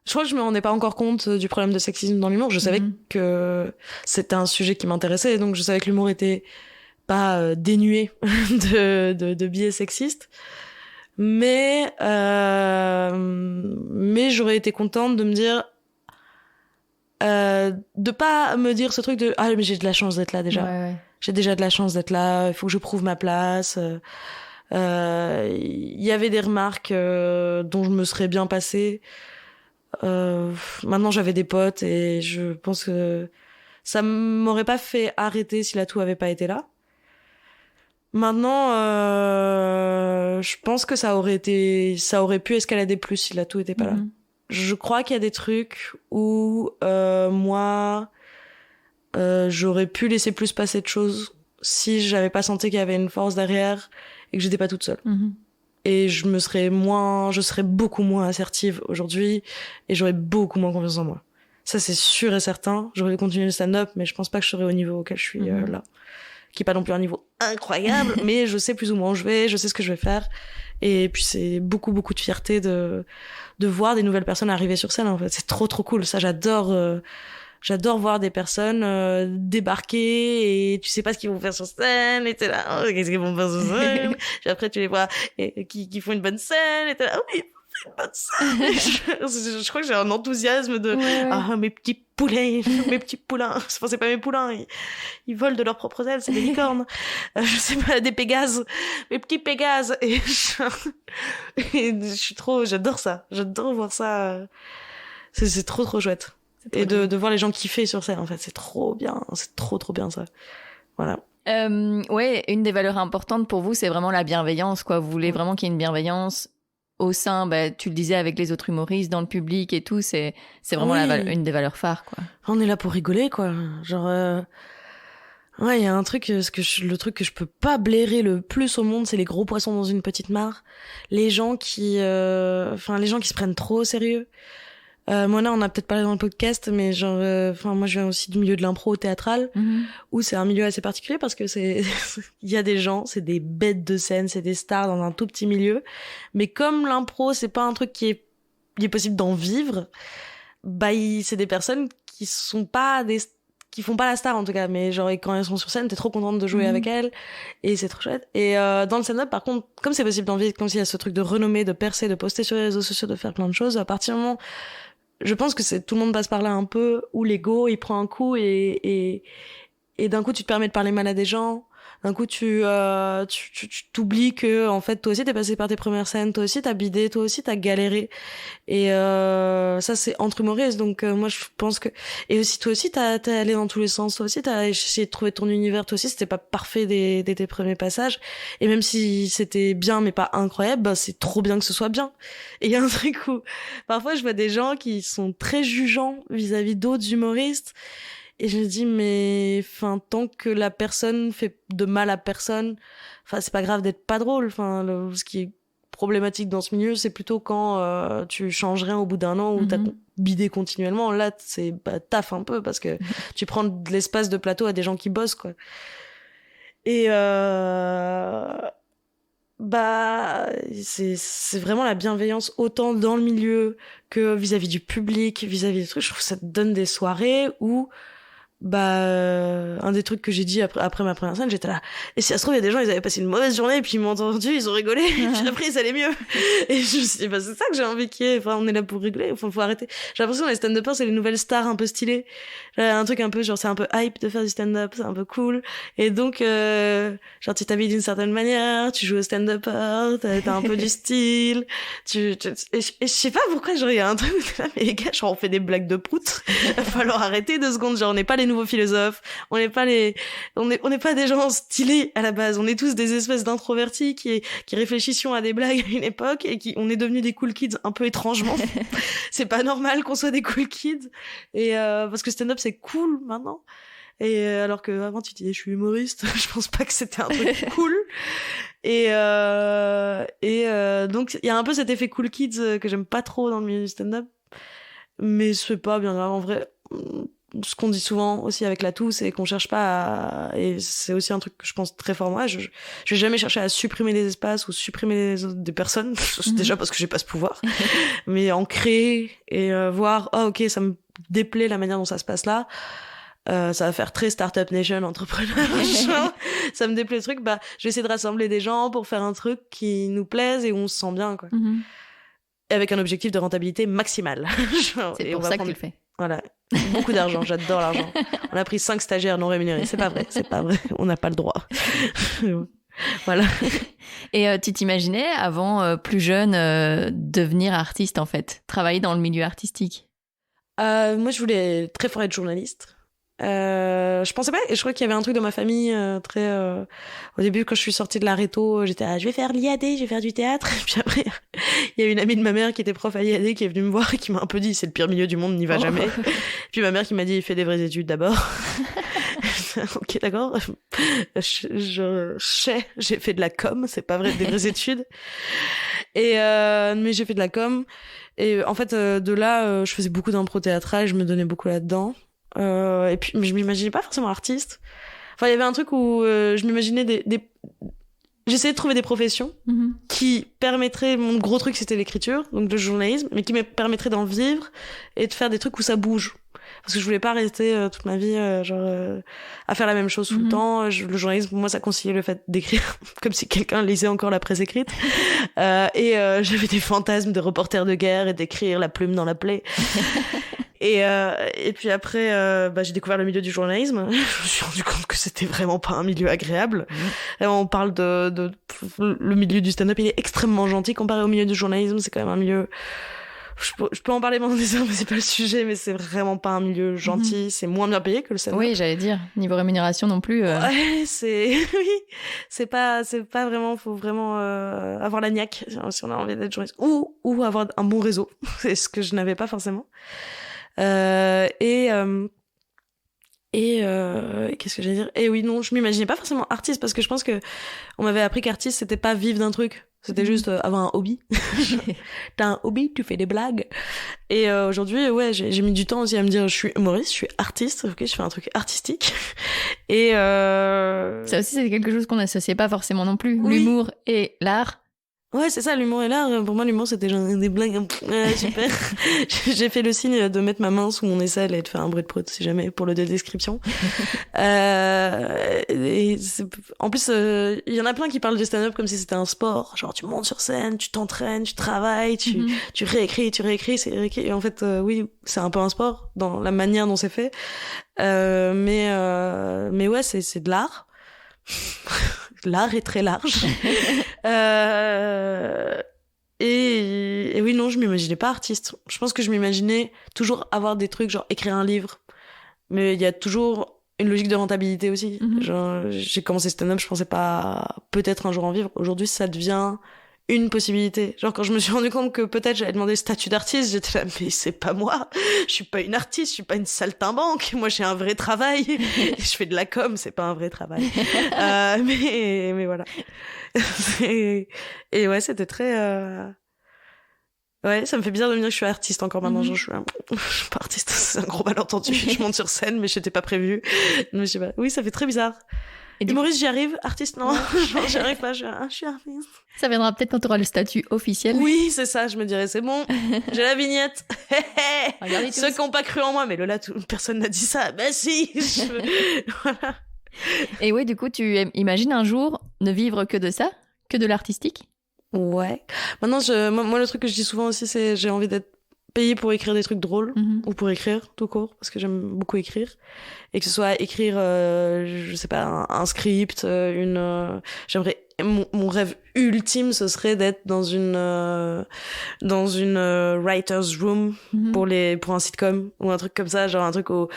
Je crois que je me rendais pas encore compte du problème de sexisme dans l'humour. Je savais que c'était un sujet qui m'intéressait, donc je savais que l'humour était pas dénué de biais sexistes. Mais j'aurais été contente de me dire, de pas me dire ce truc de mais j'ai de la chance d'être là déjà. Ouais. J'ai déjà de la chance d'être là. Il faut que je prouve ma place. Y avait des remarques dont je me serais bien passée. Maintenant j'avais des potes et je pense que Ça m'aurait pas fait arrêter si l'atout avait pas été là. Maintenant, je pense que ça aurait pu escalader plus si l'atout était pas là. Je crois qu'il y a des trucs où moi, j'aurais pu laisser plus passer de choses si j'avais pas senti qu'il y avait une force derrière et que j'étais pas toute seule. Et je serais beaucoup moins assertive aujourd'hui et j'aurais beaucoup moins confiance en moi. Ça, c'est sûr et certain. J'aurais continué le stand-up, mais je pense pas que je serais au niveau auquel je suis là. Qui est pas non plus un niveau incroyable, mais je sais plus ou moins où je vais, je sais ce que je vais faire. Et puis c'est beaucoup de fierté de voir des nouvelles personnes arriver sur scène, en fait. C'est trop cool. Ça, j'adore voir des personnes débarquer et tu sais pas ce qu'ils vont faire sur scène et t'es là, oh, qu'est-ce qu'ils vont faire sur scène? Puis après tu les vois qui font une bonne scène et t'es là, oui, une bonne scène. Je crois que j'ai un enthousiasme de ah, mes petits poulets, mes petits poulains. Enfin, c'est pas mes poulains, ils volent de leurs propres ailes, c'est des licornes. Je sais pas, des pégases, mes petits pégases. Et j'adore ça. J'adore voir ça. C'est trop chouette. Et de voir les gens kiffer sur scène, en fait, c'est trop bien. C'est trop bien, ça. Voilà. Ouais, une des valeurs importantes pour vous, c'est vraiment la bienveillance, quoi. Vous voulez vraiment qu'il y ait une bienveillance au sein, tu le disais, avec les autres humoristes, dans le public et tout. C'est vraiment une des valeurs phares, quoi. On est là pour rigoler, quoi. Genre, ouais, il y a un truc, le truc que je peux pas blairer le plus au monde, c'est les gros poissons dans une petite mare. Les gens qui se prennent trop au sérieux. Moi là, on a peut-être parlé dans le podcast, mais genre, moi je viens aussi du milieu de l'impro théâtral, où c'est un milieu assez particulier parce que il y a des gens, c'est des bêtes de scène, c'est des stars dans un tout petit milieu, mais comme l'impro, c'est pas un truc qui est possible d'en vivre, c'est des personnes qui font pas la star en tout cas, mais genre quand elles sont sur scène, t'es trop contente de jouer avec elles et c'est trop chouette. Et dans le stand-up, par contre, comme c'est possible d'en vivre, comme s'il y a ce truc de renommée, de percer, de poster sur les réseaux sociaux, de faire plein de choses, à partir du moment, je pense que tout le monde passe par là un peu, où l'ego il prend un coup et d'un coup tu te permets de parler mal à des gens. D'un coup tu t'oublies que en fait toi aussi t'es passé par tes premières scènes, toi aussi t'as bidé, toi aussi t'as galéré. Et ça c'est entre humoristes, donc moi je pense que, et aussi toi aussi t'es allé dans tous les sens, toi aussi t'as essayé de trouver ton univers, toi aussi c'était pas parfait dès tes premiers passages, et même si c'était bien mais pas incroyable, c'est trop bien que ce soit bien. Et il y a un truc où parfois je vois des gens qui sont très jugeants vis-à-vis d'autres humoristes. Et je me dis, mais, tant que la personne fait de mal à personne, c'est pas grave d'être pas drôle. Ce qui est problématique dans ce milieu, c'est plutôt quand tu changes rien au bout d'un an ou t'as bidé continuellement. Là, c'est taf un peu parce que tu prends de l'espace de plateau à des gens qui bossent, quoi. Et c'est vraiment la bienveillance autant dans le milieu que vis-à-vis du public, vis-à-vis des trucs. Je trouve que ça te donne des soirées où un des trucs que j'ai dit après ma première scène, j'étais là, et si ça se trouve il y a des gens, ils avaient passé une mauvaise journée et puis ils m'ont entendu, ils ont rigolé et puis après ça allait mieux. Et je me suis dit, c'est ça que j'ai envie qu'il y ait. On est là pour rigoler, faut arrêter. J'ai l'impression que les stand-uppers c'est les nouvelles stars un peu stylées, un truc un peu genre c'est un peu hype de faire du stand-up, c'est un peu cool, et donc genre tu t'habilles d'une certaine manière, tu joues au stand-upper, t'as un peu du style, et je sais pas pourquoi, genre il y a un truc là, mais les gars, genre on fait des blagues de prout, va falloir arrêter 2 secondes, genre on n'est pas les nouveaux philosophes, on n'est pas des gens stylés à la base, on est tous des espèces d'introvertis qui réfléchissions à des blagues à une époque et on est devenus des cool kids un peu étrangement. C'est pas normal qu'on soit des cool kids, et parce que stand-up c'est cool maintenant, et alors que avant tu disais je suis humoriste, je pense pas que c'était un truc cool. Et donc il y a un peu cet effet cool kids que j'aime pas trop dans le milieu du stand-up, mais c'est pas bien grave en vrai. Ce qu'on dit souvent aussi avec l'atout, c'est qu'on cherche pas et c'est aussi un truc que je pense très fort moi, je vais jamais chercher à supprimer des espaces ou supprimer des personnes, déjà parce que j'ai pas ce pouvoir, mais en créer et voir, ok, ça me déplaît la manière dont ça se passe là, ça va faire très Startup Nation, entrepreneur, ça me déplaît le truc, je vais essayer de rassembler des gens pour faire un truc qui nous plaise et où on se sent bien, quoi. Et avec un objectif de rentabilité maximale. C'est pour ça que tu le fais. Voilà, beaucoup d'argent, j'adore l'argent. On a pris 5 stagiaires non rémunérés, c'est pas vrai, on n'a pas le droit. Voilà. Et tu t'imaginais avant, plus jeune, devenir artiste en fait, travailler dans le milieu artistique? Moi je voulais très fort être journaliste. Je pensais pas, et je crois qu'il y avait un truc dans ma famille très. Au début, quand je suis sortie de la réto, j'étais je vais faire l'IAD, je vais faire du théâtre. Et puis après, il y a une amie de ma mère qui était prof à l'IAD qui est venue me voir et qui m'a un peu dit c'est le pire milieu du monde, n'y va jamais. Puis ma mère qui m'a dit fais des vraies études d'abord. Ok, d'accord. Je sais, j'ai fait de la com, c'est pas vrai des vraies études. Et mais j'ai fait de la com. Et en fait, de là, je faisais beaucoup d'impro théâtral, je me donnais beaucoup là-dedans. Et puis, mais je m'imaginais pas forcément artiste. Enfin, il y avait un truc où je m'imaginais j'essayais de trouver des professions qui permettraient... Mon gros truc, c'était l'écriture, donc le journalisme, mais qui me permettraient d'en vivre et de faire des trucs où ça bouge. Parce que je voulais pas rester toute ma vie à faire la même chose tout le temps. Le journalisme, pour moi, ça conciliait le fait d'écrire comme si quelqu'un lisait encore la presse écrite. J'avais des fantasmes de reporter de guerre et d'écrire la plume dans la plaie. Et puis après, j'ai découvert le milieu du journalisme. Je me suis rendu compte que c'était vraiment pas un milieu agréable. Là, on parle de le milieu du stand-up, il est extrêmement gentil comparé au milieu du journalisme. C'est quand même un milieu... Je peux en parler pendant des heures, mais c'est pas le sujet, mais c'est vraiment pas un milieu gentil. C'est moins bien payé que le stand-up. Oui, j'allais dire. Niveau rémunération non plus. Ouais, oui. C'est pas vraiment, faut vraiment avoir la niaque si on a envie d'être journaliste. Ou avoir un bon réseau. C'est ce que je n'avais pas forcément. Qu'est-ce que j'allais dire? Et oui, non, je m'imaginais pas forcément artiste parce que je pense que on m'avait appris qu'artiste c'était pas vivre d'un truc, c'était juste avoir un hobby. T'as un hobby, tu fais des blagues. Et aujourd'hui, ouais, j'ai mis du temps aussi à me dire je suis humoriste, je suis artiste, ok, je fais un truc artistique. Et ça aussi c'est quelque chose qu'on n'associait pas forcément non plus, oui. L'humour et l'art. Ouais, c'est ça, l'humour et l'art. Pour moi, l'humour, c'était genre des blagues. Super. J'ai fait le signe de mettre ma main sous mon aisselle et de faire un bruit de prout, si jamais, pour le de description. En plus, il y en a plein qui parlent du stand-up comme si c'était un sport. Genre, tu montes sur scène, tu t'entraînes, tu travailles, tu réécris. Et en fait, oui, c'est un peu un sport dans la manière dont c'est fait. Mais ouais, c'est de l'art. L'art est très large. Et oui, non, je m'imaginais pas artiste. Je pense que je m'imaginais toujours avoir des trucs, genre écrire un livre. Mais il y a toujours une logique de rentabilité aussi. Genre, j'ai commencé stand-up, je pensais pas peut-être un jour en vivre. Aujourd'hui, ça devient une possibilité. Genre, quand je me suis rendu compte que peut-être j'allais demander le statut d'artiste, j'étais là, mais c'est pas moi. Je suis pas une artiste, je suis pas une saltimbanque. Moi, j'ai un vrai travail. Je fais de la com, c'est pas un vrai travail. Mais voilà. Et ouais, c'était très... Ouais, ça me fait bizarre de me dire que je suis artiste encore maintenant. Genre, je suis pas artiste, c'est un gros malentendu. Je monte sur scène, mais j'étais pas prévue. Mais je sais pas. Oui, ça fait très bizarre. Et humoriste, j'y arrive. Artiste, non. Genre, j'y arrive pas. Je suis artiste. Ça viendra peut-être quand tu auras le statut officiel. Oui, c'est ça. Je me dirais, c'est bon. J'ai la vignette. Ceux qui n'ont pas cru en moi. Mais Lola, personne n'a dit ça. Ben si. Voilà. Et oui, du coup, tu imagines un jour ne vivre que de ça, que de l'artistique? Ouais. Maintenant, moi, le truc que je dis souvent aussi, c'est j'ai envie d'être payée pour écrire des trucs drôles ou pour écrire tout court, parce que j'aime beaucoup écrire. Et que ce soit écrire, je sais pas, un script, j'aimerais... Mon rêve ultime, ce serait d'être dans une writer's room pour un sitcom ou un truc comme ça, genre un truc où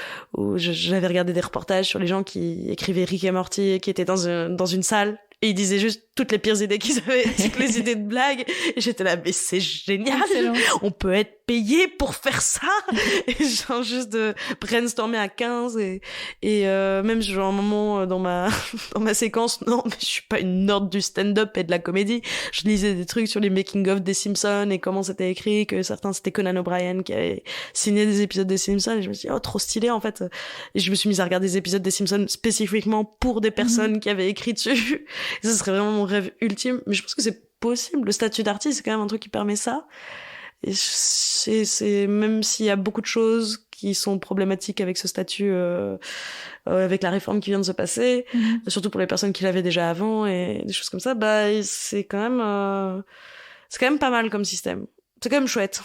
j'avais regardé des reportages sur les gens qui écrivaient Rick et Morty, qui étaient dans une salle. Et ils disaient juste toutes les pires idées qu'ils avaient, toutes les idées de blagues. Et j'étais là, mais c'est génial. Excellent. On peut être payé pour faire ça. Et genre juste de brainstormer à 15 et même genre un moment dans ma séquence, non, mais je suis pas une nerd du stand-up et de la comédie. Je lisais des trucs sur les making-of des Simpsons et comment c'était écrit, que certains c'était Conan O'Brien qui avait signé des épisodes des Simpsons. Et je me suis dit, oh, trop stylé, en fait. Et je me suis mise à regarder des épisodes des Simpsons spécifiquement pour des personnes qui avaient écrit dessus. Et ça serait vraiment mon rêve ultime, mais je pense que c'est possible. Le statut d'artiste, c'est quand même un truc qui permet ça. Et c'est même s'il y a beaucoup de choses qui sont problématiques avec ce statut, avec la réforme qui vient de se passer, surtout pour les personnes qui l'avaient déjà avant et des choses comme ça, c'est quand même pas mal comme système. C'est quand même chouette.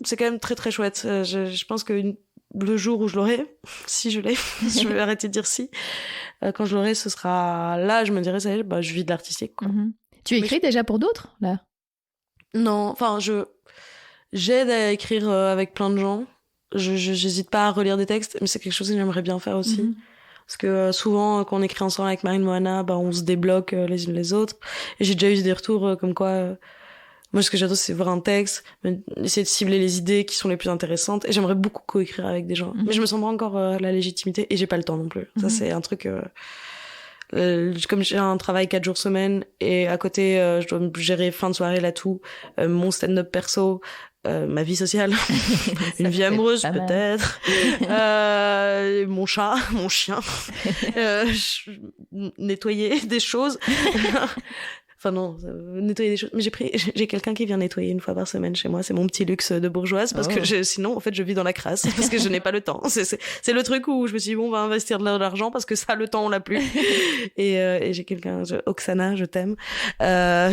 C'est quand même très très chouette. Je pense que le jour où je l'aurai, si je l'ai, je vais arrêter de dire si. Quand je l'aurai, ce sera là, je me dirai, ça y est, je vis de l'artistique, quoi. Tu écris déjà pour d'autres, là? Non, enfin, j'aide à écrire avec plein de gens. j'hésite pas à relire des textes, mais c'est quelque chose que j'aimerais bien faire aussi. Parce que souvent, quand on écrit ensemble avec Marine Moana, on se débloque les unes les autres. Et j'ai déjà eu des retours comme quoi... moi, ce que j'adore, c'est voir un texte, essayer de cibler les idées qui sont les plus intéressantes. Et j'aimerais beaucoup coécrire avec des gens. Mais je me sens pas encore la légitimité et j'ai pas le temps non plus. Ça, c'est un truc... comme j'ai un travail 4 jours semaine et à côté, je dois me gérer fin de soirée l'atout, mon stand-up perso, ma vie sociale, une vie amoureuse peut-être, mon chat, mon chien, nettoyer des choses. Enfin non, nettoyer des choses. Mais j'ai quelqu'un qui vient nettoyer une fois par semaine chez moi. C'est mon petit luxe de bourgeoise parce que sinon, en fait, je vis dans la crasse parce que je n'ai pas le temps. C'est le truc où je me suis dit, bon, on va investir de l'argent parce que ça, le temps, on l'a plus. Et j'ai quelqu'un, Oksana, je t'aime,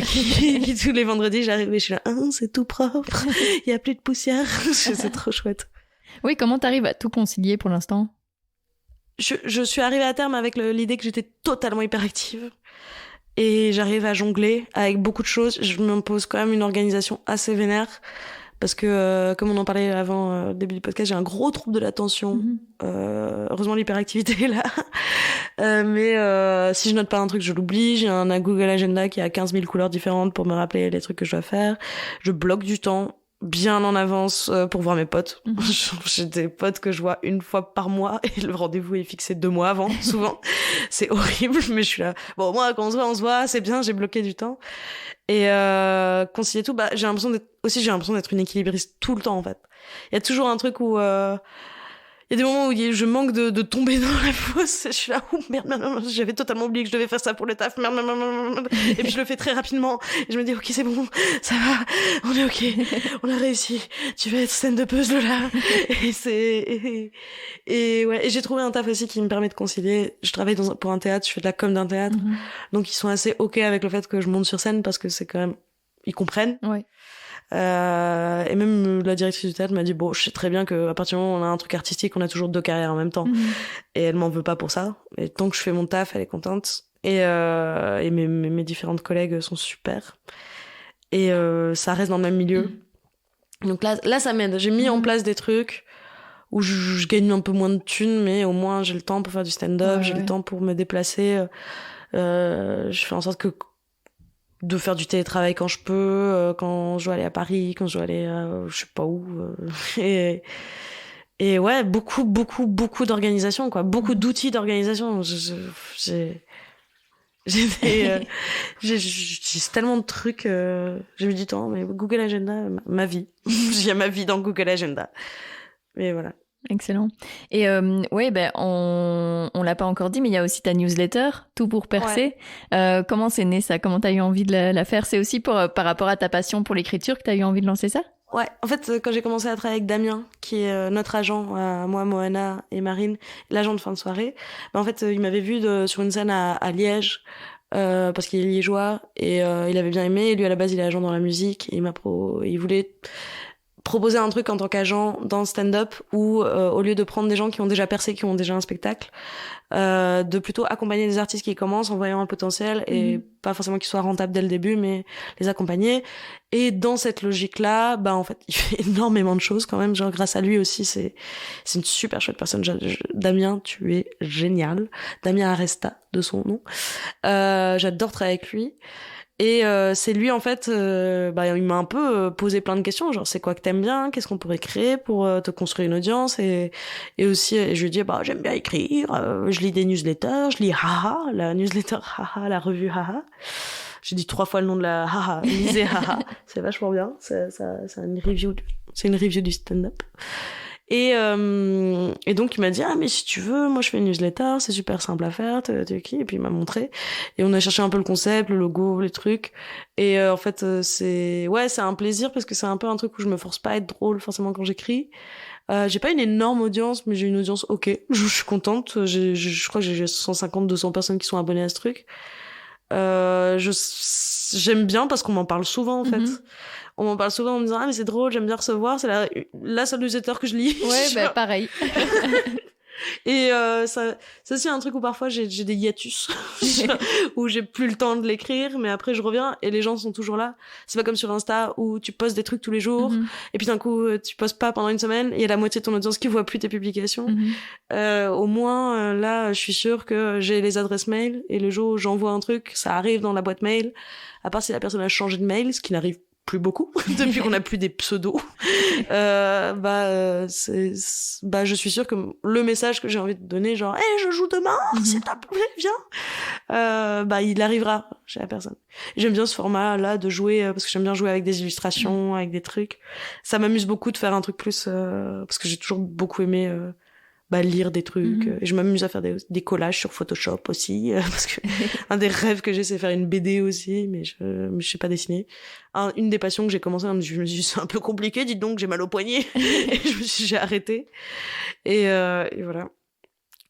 qui tous les vendredis, j'arrive et je suis là, c'est tout propre. Il y a plus de poussière. C'est trop chouette. Oui, comment t'arrives à tout concilier pour l'instant? Je suis arrivée à terme avec l'idée que j'étais totalement hyperactive. Et j'arrive à jongler avec beaucoup de choses. Je m'impose quand même une organisation assez vénère. Parce que, comme on en parlait avant, au début du podcast, j'ai un gros trouble de l'attention. Heureusement, l'hyperactivité est là. Mais si je note pas un truc, je l'oublie. J'ai un Google Agenda qui a 15 000 couleurs différentes pour me rappeler les trucs que je dois faire. Je bloque du temps bien en avance pour voir mes potes. J'ai des potes que je vois une fois par mois et le rendez-vous est fixé 2 mois avant, souvent. C'est horrible, mais je suis là. Bon, moi, quand on se voit, c'est bien, j'ai bloqué du temps. Et concilier tout, j'ai l'impression d'être une équilibriste tout le temps, en fait. Il y a toujours un truc où... il y a des moments où je manque de tomber dans la fosse. Je suis là, merde, j'avais totalement oublié que je devais faire ça pour le taf. Merde. Et puis je le fais très rapidement. Et je me dis, ok, c'est bon, ça va, on est ok, on a réussi. Tu vas être scène de puzzle là. Et ouais, et j'ai trouvé un taf aussi qui me permet de concilier. Je travaille pour un théâtre, je fais de la com d'un théâtre. Donc ils sont assez ok avec le fait que je monte sur scène parce que c'est quand même, ils comprennent. Ouais. Et même la directrice du théâtre m'a dit bon, je sais très bien qu'à partir du moment où on a un truc artistique, on a toujours 2 carrières en même temps. Et elle m'en veut pas pour ça. Et tant que je fais mon taf, elle est contente. Et mes différentes collègues sont super. Et ça reste dans le même milieu. Donc là ça m'aide. J'ai mis en place des trucs où je gagne un peu moins de thunes, mais au moins j'ai le temps pour faire du stand-up, j'ai le temps pour me déplacer. Je fais en sorte de faire du télétravail quand je peux, quand je dois aller à Paris, quand je dois aller je sais pas où. Et ouais, beaucoup d'organisation, quoi. Beaucoup d'outils d'organisation. J'ai tellement de trucs. J'ai mis du temps, mais Google Agenda, ma vie. Il y a ma vie dans Google Agenda. Mais voilà. Excellent. Et on l'a pas encore dit, mais il y a aussi ta newsletter, Tout pour percer. Ouais. Comment c'est né ça? Comment t'as eu envie de la faire? C'est aussi par rapport à ta passion pour l'écriture que t'as eu envie de lancer ça? Ouais, en fait, quand j'ai commencé à travailler avec Damien, qui est notre agent, moi, Moana et Marine, l'agent de fin de soirée, en fait, il m'avait vu sur une scène à Liège, parce qu'il est liégeois, et il avait bien aimé. Et lui, à la base, il est agent dans la musique, et il voulait proposer un truc en tant qu'agent dans le stand-up où au lieu de prendre des gens qui ont déjà percé, qui ont déjà un spectacle, de plutôt accompagner des artistes qui commencent en voyant un potentiel et pas forcément qu'ils soient rentables dès le début, mais les accompagner. Et dans cette logique-là, en fait, il fait énormément de choses quand même. Genre, grâce à lui aussi, c'est une super chouette personne. Damien, tu es génial. Damien Aresta, de son nom. J'adore travailler avec lui. Et c'est lui en fait, il m'a un peu posé plein de questions, genre c'est quoi que t'aimes bien, qu'est-ce qu'on pourrait créer pour te construire une audience, et aussi je lui dis j'aime bien écrire, je lis des newsletters, je lis Haha, la newsletter Haha, la revue Haha. J'ai dit 3 fois le nom de la Haha, lisez Haha, c'est vachement bien, c'est une review du stand-up. Et donc il m'a dit mais si tu veux, moi je fais une newsletter, c'est super simple à faire, et puis il m'a montré, et on a cherché un peu le concept, le logo, les trucs, et en fait c'est un plaisir parce que c'est un peu un truc où je me force pas à être drôle forcément quand j'écris. J'ai pas une énorme audience, mais j'ai une audience ok, je suis contente. Je crois que j'ai 150-200 personnes qui sont abonnées à ce truc. J'aime bien parce qu'on m'en parle souvent en fait. On m'en parle souvent en me disant mais c'est drôle, j'aime bien recevoir, c'est la seule newsletter que je lis. Ouais, pareil. Et ça c'est un truc où parfois j'ai des hiatus où j'ai plus le temps de l'écrire, mais après je reviens et les gens sont toujours là. C'est pas comme sur Insta où tu postes des trucs tous les jours et puis d'un coup tu postes pas pendant une semaine, il y a la moitié de ton audience qui voit plus tes publications. Au moins là je suis sûre que j'ai les adresses mail et le jour où j'envoie un truc ça arrive dans la boîte mail, à part si la personne a changé de mail, ce qui n'arrive plus beaucoup depuis qu'on a plus des pseudos. Je suis sûre que le message que j'ai envie de donner, genre hey, je joue demain, s'il te plaît viens, il arrivera chez la personne. J'aime bien ce format là de jouer parce que j'aime bien jouer avec des illustrations, avec des trucs. Ça m'amuse beaucoup de faire un truc plus parce que j'ai toujours beaucoup aimé lire des trucs et je m'amuse à faire des collages sur Photoshop aussi parce que un des rêves que j'ai c'est faire une BD aussi, mais je sais pas dessiner. Une des passions que j'ai commencé, je me suis dit c'est un peu compliqué, dites donc j'ai mal au poignet et j'ai arrêté et voilà,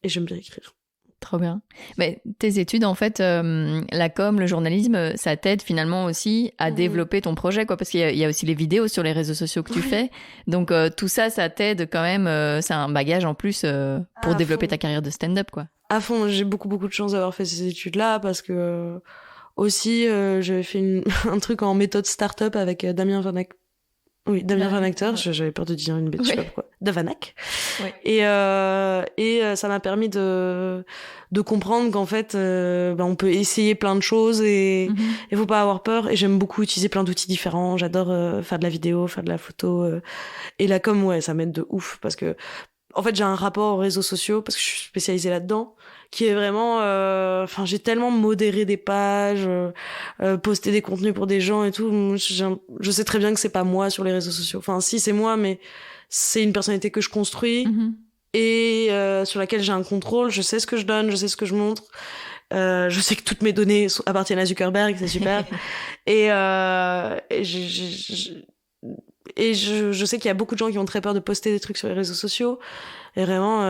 et j'aime bien écrire. Trop bien. Mais tes études, en fait, la com, le journalisme, ça t'aide finalement aussi à développer ton projet, quoi, parce qu'il y a aussi les vidéos sur les réseaux sociaux que tu fais. Donc, tout ça, ça t'aide quand même. C'est un bagage en plus pour développer ta carrière de stand-up, quoi. À fond, j'ai beaucoup de chance d'avoir fait ces études-là parce que aussi, j'avais fait un truc en méthode start-up avec Damien Vernac. Oui, Damien Vanacteur, j'avais peur de dire une bêtise, je sais pas pourquoi. De Vanac. Ouais. Et ça m'a permis de comprendre qu'en fait, on peut essayer plein de choses et il faut pas avoir peur. Et j'aime beaucoup utiliser plein d'outils différents. J'adore faire de la vidéo, faire de la photo. Et la com, ouais, ça m'aide de ouf parce que, en fait, j'ai un rapport aux réseaux sociaux parce que je suis spécialisée là-dedans, qui est vraiment j'ai tellement modéré des pages, posté des contenus pour des gens et tout. Je sais très bien que c'est pas moi sur les réseaux sociaux. Enfin, si, c'est moi, mais c'est une personnalité que je construis et sur laquelle j'ai un contrôle. Je sais ce que je donne, je sais ce que je montre. Je sais que toutes mes données appartiennent à Zuckerberg, c'est super. Et je sais qu'il y a beaucoup de gens qui ont très peur de poster des trucs sur les réseaux sociaux. Et vraiment,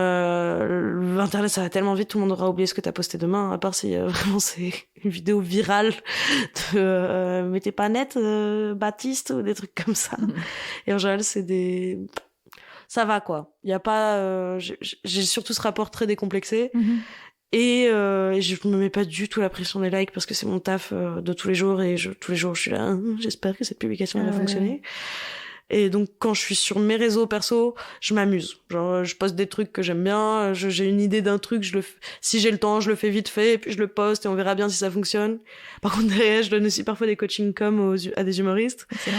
Internet, ça va tellement vite, tout le monde aura oublié ce que t'as posté demain, à part si vraiment c'est une vidéo virale de mais t'es pas net, Baptiste, ou des trucs comme ça. Et en général, ça va, quoi. Il y a pas... j'ai surtout ce rapport très décomplexé. Et je me mets pas du tout la pression des likes parce que c'est mon taf de tous les jours et tous les jours je suis là, j'espère que cette publication va fonctionner. Et donc quand je suis sur mes réseaux perso, je m'amuse. Genre je poste des trucs que j'aime bien, j'ai une idée d'un truc, si j'ai le temps, je le fais vite fait et puis je le poste et on verra bien si ça fonctionne. Par contre derrière, je donne aussi parfois des coachings com à des humoristes. Excellent.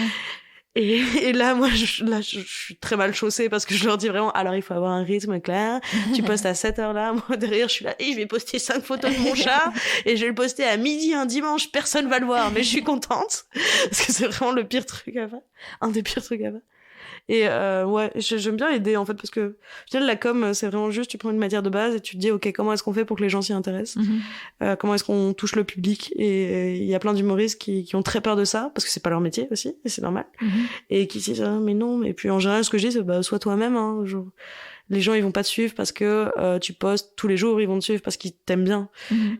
Et là, moi, je suis très mal chaussée parce que je leur dis vraiment, alors il faut avoir un rythme clair. Tu postes à 7 heures là. Moi, derrière, je suis là, et je vais poster 5 photos de mon chat et je vais le poster à midi un dimanche. Personne va le voir, mais je suis contente parce que c'est vraiment le pire truc à faire. Un des pires trucs à faire. Et ouais, j'aime bien aider en fait parce que finalement la com c'est vraiment juste tu prends une matière de base et tu te dis ok comment est-ce qu'on fait pour que les gens s'y intéressent, comment est-ce qu'on touche le public, et il y a plein d'humoristes qui ont très peur de ça parce que c'est pas leur métier aussi et c'est normal, et qui disent mais non, et puis en général ce que je dis c'est sois toi-même, hein, les gens ils vont pas te suivre parce que tu postes tous les jours, ils vont te suivre parce qu'ils t'aiment bien.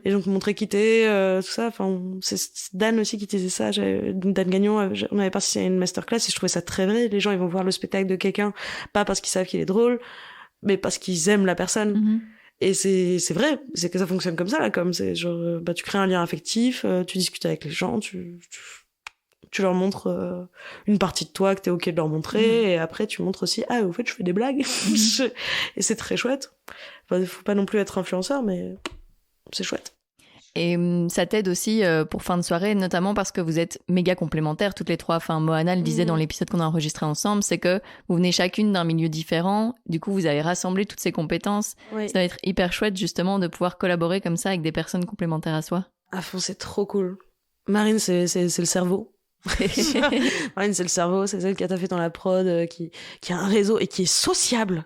Et donc montrer qui t'es, tout ça, enfin c'est Dan aussi qui disait ça, Dan Gagnon, on avait participé à une masterclass et je trouvais ça très vrai. Les gens ils vont voir le spectacle de quelqu'un pas parce qu'ils savent qu'il est drôle mais parce qu'ils aiment la personne. Et c'est vrai, c'est que ça fonctionne comme ça là, comme c'est genre tu crées un lien affectif, tu discutes avec les gens, tu leur montres une partie de toi que t'es ok de leur montrer, et après tu montres aussi au fait je fais des blagues. Et c'est très chouette. Enfin, faut pas non plus être influenceur, mais c'est chouette. Et ça t'aide aussi pour fin de soirée, notamment parce que vous êtes méga complémentaires toutes les trois. Enfin, Moana le disait dans l'épisode qu'on a enregistré ensemble, c'est que vous venez chacune d'un milieu différent. Du coup, vous avez rassemblé toutes ces compétences. Oui. Ça va être hyper chouette justement de pouvoir collaborer comme ça avec des personnes complémentaires à soi. À fond, c'est trop cool. Marine, c'est le cerveau. Marine, c'est le cerveau, c'est celle qui a taffé dans la prod, qui a un réseau et qui est sociable.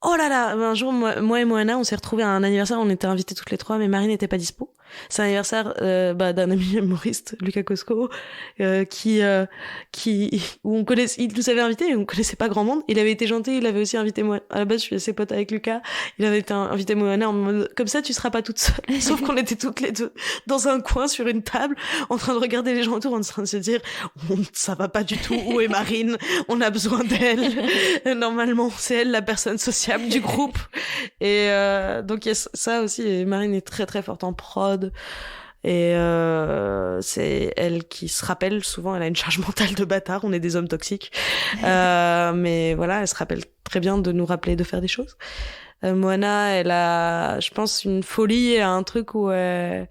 Oh là là, un jour, moi et Moana, on s'est retrouvés à un anniversaire, on était invités toutes les trois, mais Marine n'était pas dispo. C'est l'anniversaire d'un ami humoriste, Lucas Cosco, où il nous avait invités et on connaissait pas grand monde. Il avait été gentil, il avait aussi invité moi. À la base, je suis assez pote avec Lucas. Il avait été invité Moana en mode comme ça, tu seras pas toute seule. Sauf qu'on était toutes les deux dans un coin sur une table, en train de regarder les gens autour, en train de se dire ça va pas du tout. Où est Marine? On a besoin d'elle. Normalement, c'est elle la personne sociable du groupe. Et donc il y a ça aussi. Et Marine est très très forte en prod. Et c'est elle qui se rappelle souvent, elle a une charge mentale de bâtard, on est des hommes toxiques. Mais voilà, elle se rappelle très bien de nous rappeler de faire des choses. Moana, elle a, je pense, une folie, un truc où elle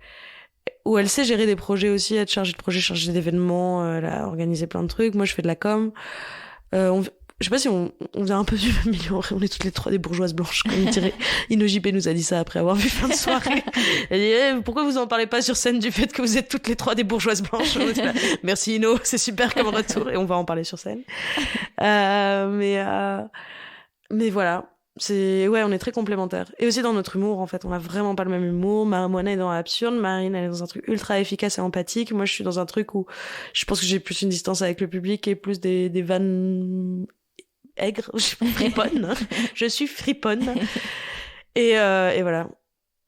sait gérer des projets aussi, être chargée de projets, chargée d'événements, elle a organisé plein de trucs. Moi, je fais de la com. Je sais pas si on vient un peu du même milieu, on est toutes les trois des bourgeoises blanches, comme dirait. Ino JP nous a dit ça après avoir vu fin de soirée. Elle dit, pourquoi vous en parlez pas sur scène du fait que vous êtes toutes les trois des bourgeoises blanches? Merci Ino, c'est super comme retour, et on va en parler sur scène. Mais voilà. On est très complémentaires. Et aussi dans notre humour, en fait, on a vraiment pas le même humour. Moana est dans l'absurde, Marine, elle est dans un truc ultra efficace et empathique. Moi, je suis dans un truc où je pense que j'ai plus une distance avec le public et plus des vannes aigres. Je suis friponne. Je suis friponne. Et voilà.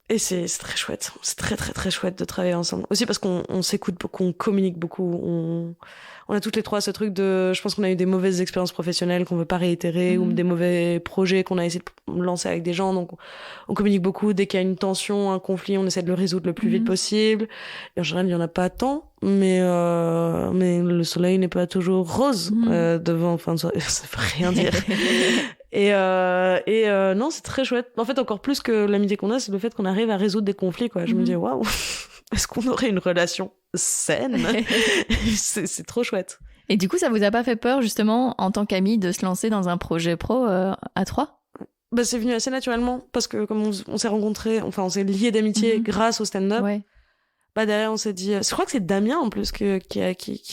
Et c'est très chouette. C'est très, très, très chouette de travailler ensemble. Aussi parce qu'on s'écoute beaucoup, on communique beaucoup, on a toutes les trois ce truc de, je pense qu'on a eu des mauvaises expériences professionnelles qu'on veut pas réitérer, ou des mauvais projets qu'on a essayé de lancer avec des gens, donc on communique beaucoup. Dès qu'il y a une tension, un conflit, on essaie de le résoudre le plus vite possible. Et en général, il y en a pas tant, mais le soleil n'est pas toujours rose devant fin de soirée. Ça veut rien dire. Et non, c'est très chouette. En fait, encore plus que l'amitié qu'on a, c'est le fait qu'on arrive à résoudre des conflits, quoi. Je me dis, waouh, est-ce qu'on aurait une relation saine? C'est trop chouette. Et du coup, ça vous a pas fait peur, justement, en tant qu'amis, de se lancer dans un projet pro à trois? Bah, c'est venu assez naturellement, parce que comme on s'est rencontrés, enfin, on s'est liés d'amitié grâce au stand-up. Ouais. Bah, derrière, on s'est dit, je crois que c'est Damien, en plus, qui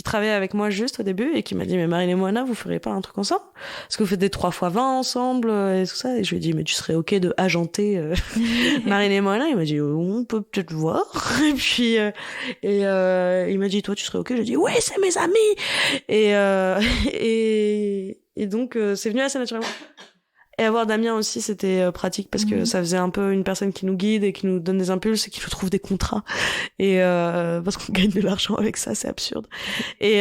travaillait avec moi juste au début et qui m'a dit, mais Marine et Moana, vous feriez pas un truc ensemble? Parce que vous faites des 3x20 ensemble et tout ça. Et je lui ai dit, mais tu serais ok de agenter Marine et Moana? Il m'a dit, on peut peut-être voir. Et puis, il m'a dit, toi, tu serais ok? J'ai dit, ouais, c'est mes amis! Et donc, c'est venu assez naturellement. Et avoir Damien aussi, c'était pratique parce que ça faisait un peu une personne qui nous guide et qui nous donne des impulses et qui nous trouve des contrats. Et parce qu'on gagne de l'argent avec ça, c'est absurde. Et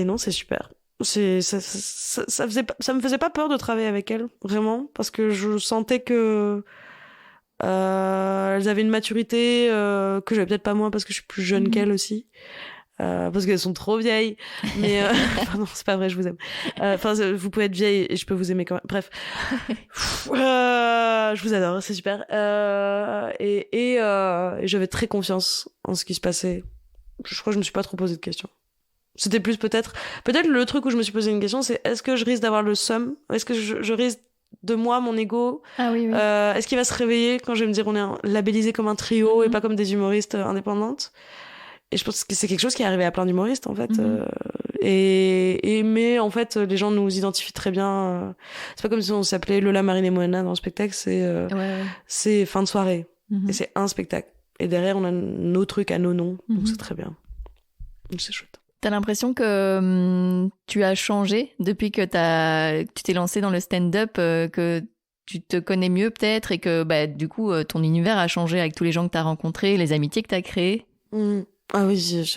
non, c'est super. Ça me faisait pas peur de travailler avec elle, vraiment, parce que je sentais que elles avaient une maturité que j'avais peut-être pas moi parce que je suis plus jeune qu'elles aussi. Parce qu'elles sont trop vieilles, mais pardon, c'est pas vrai, je vous aime. Vous pouvez être vieille et je peux vous aimer quand même. Bref, je vous adore, c'est super. Et j'avais très confiance en ce qui se passait. Je crois que je me suis pas trop posé de questions. C'était plus peut-être le truc où je me suis posé une question, c'est est-ce que je risque d'avoir le seum? Est-ce que je risque de moi, mon ego? Ah oui. Est-ce qu'il va se réveiller quand je vais me dire on est labellisé comme un trio et pas comme des humoristes indépendantes? Et je pense que c'est quelque chose qui est arrivé à plein d'humoristes, en fait. Mais en fait, les gens nous identifient très bien. C'est pas comme si on s'appelait Lola, Marine et Moana dans le spectacle, c'est fin de soirée. Et c'est un spectacle. Et derrière, on a nos trucs à nos noms. Donc c'est très bien. Donc c'est chouette. T'as l'impression que tu as changé depuis que tu t'es lancé dans le stand-up, que tu te connais mieux peut-être et que du coup, ton univers a changé avec tous les gens que t'as rencontrés, les amitiés que t'as créées? Ah oui,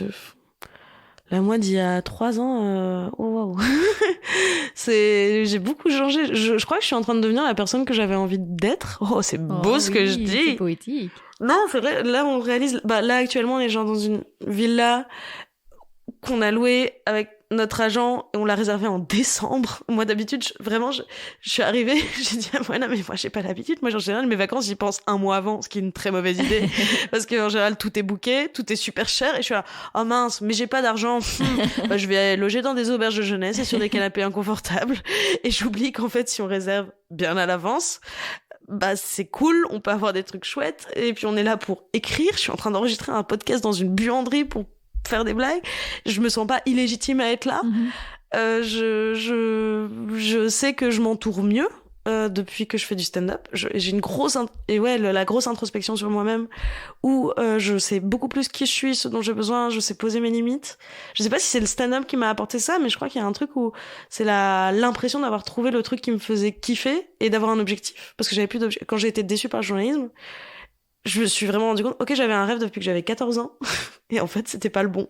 là, moi, d'il y a 3 ans, oh waouh. J'ai beaucoup changé. Je crois que je suis en train de devenir la personne que j'avais envie d'être. Oh, c'est beau ce que je dis. C'est poétique. Non, c'est vrai. Là, on réalise. Là, actuellement, on est genre dans une villa qu'on a louée avec notre agent et on l'a réservée en décembre. Moi, d'habitude, je suis arrivée, j'ai dit à moi, non, mais moi, j'ai pas l'habitude. Moi, en général, mes vacances, j'y pense 1 mois avant, ce qui est une très mauvaise idée. Parce qu'en général, tout est booké, tout est super cher et je suis là, oh mince, mais j'ai pas d'argent. Je vais loger dans des auberges de jeunesse et sur des canapés inconfortables. Et j'oublie qu'en fait, si on réserve bien à l'avance, c'est cool, on peut avoir des trucs chouettes. Et puis, on est là pour écrire. Je suis en train d'enregistrer un podcast dans une buanderie pour faire des blagues. Je me sens pas illégitime à être là. Je sais que je m'entoure mieux depuis que je fais du stand-up. J'ai une grosse la grosse introspection sur moi-même où je sais beaucoup plus qui je suis, ce dont j'ai besoin, je sais poser mes limites. Je sais pas si c'est le stand-up qui m'a apporté ça, mais je crois qu'il y a un truc où c'est l'impression d'avoir trouvé le truc qui me faisait kiffer et d'avoir un objectif. Parce que j'avais plus d'objectif. Quand j'ai été déçue par le journalisme, je me suis vraiment rendu compte, ok, j'avais un rêve depuis que j'avais 14 ans, et en fait, c'était pas le bon.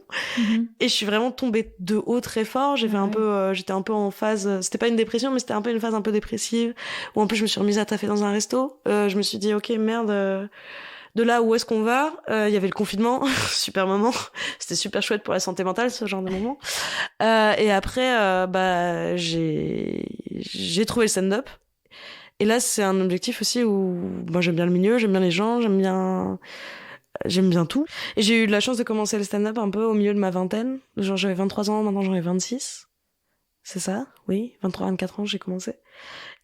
Et je suis vraiment tombée de haut très fort, j'étais un peu en phase, c'était pas une dépression, mais c'était un peu une phase un peu dépressive, où en plus je me suis remise à taffer dans un resto, je me suis dit, ok, merde, de là où est-ce qu'on va, il y avait le confinement, super moment, c'était super chouette pour la santé mentale, ce genre de moment. Et après, j'ai trouvé le stand-up. Et là, c'est un objectif aussi où moi j'aime bien le milieu, j'aime bien les gens, j'aime bien tout. Et j'ai eu de la chance de commencer le stand-up un peu au milieu de ma vingtaine. Genre j'avais 23 ans, maintenant j'en ai 26. C'est ça? Oui, 23, 24 ans, j'ai commencé.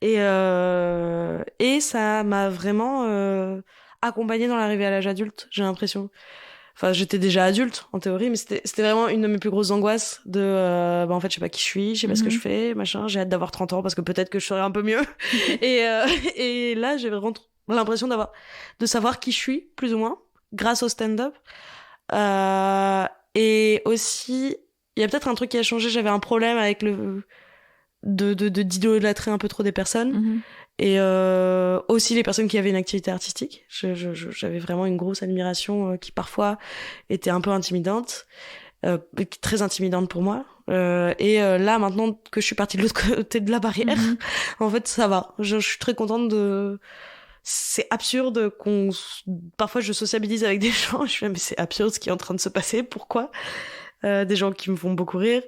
Et ça m'a vraiment accompagnée dans l'arrivée à l'âge adulte, j'ai l'impression. Enfin, j'étais déjà adulte, en théorie, mais c'était vraiment une de mes plus grosses angoisses de, en fait, je sais pas qui je suis, je sais pas ce que je fais, machin, j'ai hâte d'avoir 30 ans parce que peut-être que je serai un peu mieux. Et là, j'ai vraiment l'impression de savoir qui je suis, plus ou moins, grâce au stand-up. Et aussi, il y a peut-être un truc qui a changé, j'avais un problème avec d'idolâtrer un peu trop des personnes. Et aussi les personnes qui avaient une activité artistique. J'avais vraiment une grosse admiration qui parfois était un peu intimidante, très intimidante pour moi. Là, maintenant que je suis partie de l'autre côté de la barrière, en fait, ça va. Je suis très contente de... C'est absurde parfois je sociabilise avec des gens, je suis là, mais c'est absurde ce qui est en train de se passer, pourquoi des gens qui me font beaucoup rire.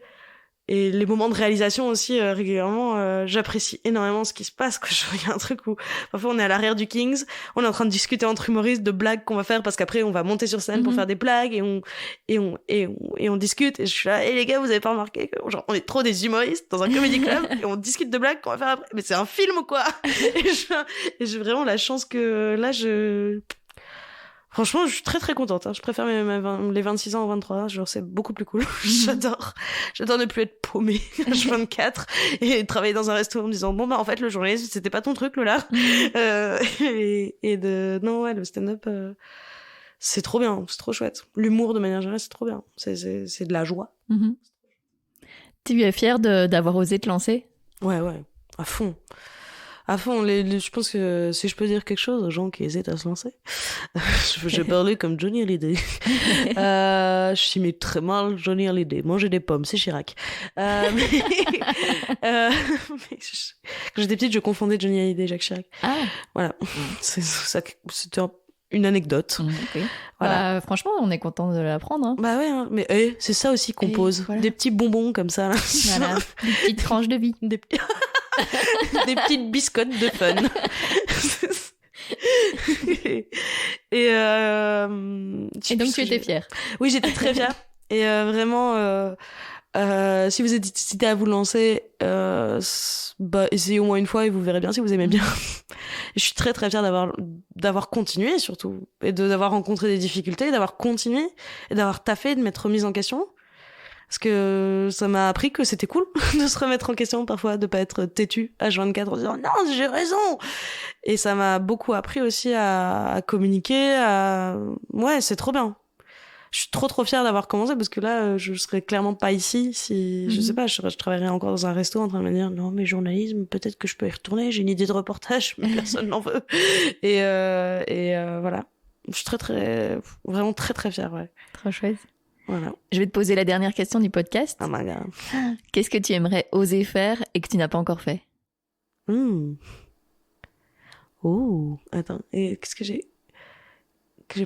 Et les moments de réalisation aussi, régulièrement, j'apprécie énormément ce qui se passe. Il y a un truc où, parfois, on est à l'arrière du Kings, on est en train de discuter entre humoristes de blagues qu'on va faire, parce qu'après, on va monter sur scène pour faire des blagues, et on discute, et je suis là, les gars, vous avez pas remarqué que, genre, on est trop des humoristes dans un comedy club, et on discute de blagues qu'on va faire après. Mais c'est un film ou quoi? Et j'ai vraiment la chance que, là, franchement, je suis très très contente. Je préfère les 26 ans aux 23. Genre, c'est beaucoup plus cool. J'adore ne plus être paumée à 24 et travailler dans un resto en me disant bon bah en fait le journalisme c'était pas ton truc Lola. Non ouais, le stand-up c'est trop bien, c'est trop chouette. L'humour de manière générale c'est trop bien. C'est de la joie. Tu es fière d'avoir osé te lancer? Ouais, à fond. À fond, je pense que si je peux dire quelque chose aux gens qui hésitent à se lancer, je parlais comme Johnny Hallyday. Je suis très mal Johnny Hallyday. Manger des pommes, c'est Chirac. Quand j'étais petite, je confondais Johnny Hallyday et Jacques Chirac. Ah. Voilà. C'était une anecdote. Okay. Voilà. Franchement, on est content de l'apprendre. Hein. Bah ouais, hein. Mais c'est ça aussi qu'on pose. Voilà. Des petits bonbons comme ça. Là. Voilà. Des petites tranches de vie. Des petites biscottes de fun. Et donc tu étais fière? Oui, j'étais très fière. Et vraiment, si vous êtes décidé à vous lancer, essayez au moins une fois et vous verrez bien si vous aimez bien. Et je suis très très fière d'avoir continué surtout, et d'avoir rencontré des difficultés, d'avoir continué, et d'avoir taffé, de m'être remise en question. Parce que ça m'a appris que c'était cool de se remettre en question parfois, de pas être têtu H24 en disant non, j'ai raison. Et ça m'a beaucoup appris aussi à communiquer, ouais, c'est trop bien. Je suis trop fière d'avoir commencé parce que là, je serais clairement pas ici si, je sais pas, je travaillerais encore dans un resto en train de me dire non, mais journalisme, peut-être que je peux y retourner, j'ai une idée de reportage, mais personne n'en veut. Et voilà. Je suis vraiment très fière, ouais. Trop chouette. Voilà. Je vais te poser la dernière question du podcast. Oh my God. Qu'est-ce que tu aimerais oser faire et que tu n'as pas encore fait? Oh, attends. Et qu'est-ce que j'ai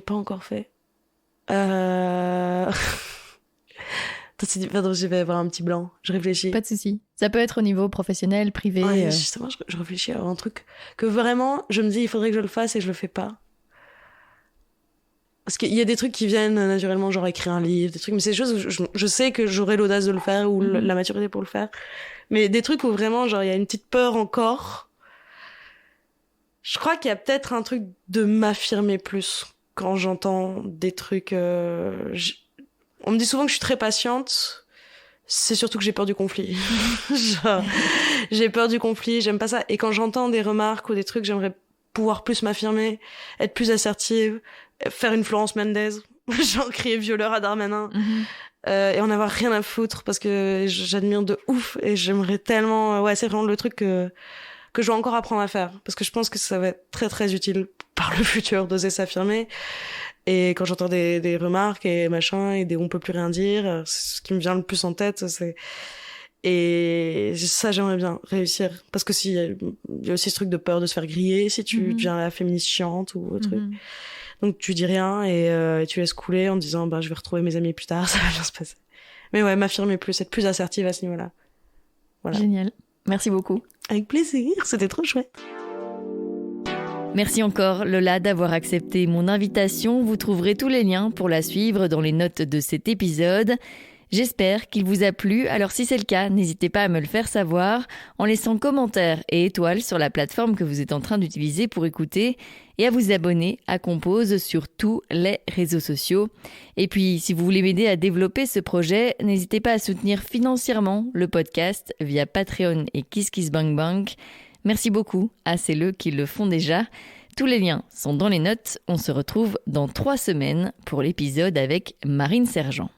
pas encore fait? Attends, pardon, je vais avoir un petit blanc. Je réfléchis. Pas de souci. Ça peut être au niveau professionnel, privé. Ouais, justement, je réfléchis à un truc que vraiment, je me dis, il faudrait que je le fasse et je le fais pas. Parce qu'il y a des trucs qui viennent naturellement, genre écrire un livre, des trucs, mais c'est des choses où je sais que j'aurai l'audace de le faire ou la maturité pour le faire. Mais des trucs où vraiment, genre, il y a une petite peur encore. Je crois qu'il y a peut-être un truc de m'affirmer plus quand j'entends des trucs. On me dit souvent que je suis très patiente. C'est surtout que j'ai peur du conflit. Genre, J'ai peur du conflit, j'aime pas ça. Et quand j'entends des remarques ou des trucs, j'aimerais pouvoir plus m'affirmer, être plus assertive, faire une Florence Mendez, genre crier violeur à Darmanin, et en avoir rien à foutre parce que j'admire de ouf et j'aimerais tellement... Ouais, c'est vraiment le truc que je dois encore apprendre à faire parce que je pense que ça va être très très utile par le futur d'oser s'affirmer. Et quand j'entends des remarques et machin et des on peut plus rien dire, c'est ce qui me vient le plus en tête, c'est... Et ça, j'aimerais bien réussir. Parce que il y a aussi ce truc de peur de se faire griller si tu deviens la féministe chiante ou autre truc. Donc tu dis rien et tu laisses couler en disant je vais retrouver mes amis plus tard, ça va bien se passer. Mais ouais, m'affirmer plus, être plus assertive à ce niveau-là. Voilà. Génial. Merci beaucoup. Avec plaisir, c'était trop chouette. Merci encore Lola d'avoir accepté mon invitation. Vous trouverez tous les liens pour la suivre dans les notes de cet épisode. J'espère qu'il vous a plu, alors si c'est le cas, n'hésitez pas à me le faire savoir en laissant commentaires et étoiles sur la plateforme que vous êtes en train d'utiliser pour écouter et à vous abonner à Compose sur tous les réseaux sociaux. Et puis, si vous voulez m'aider à développer ce projet, n'hésitez pas à soutenir financièrement le podcast via Patreon et KissKissBankBank. Merci beaucoup à celles qui le font déjà. Tous les liens sont dans les notes. On se retrouve dans 3 semaines pour l'épisode avec Marine Sergent.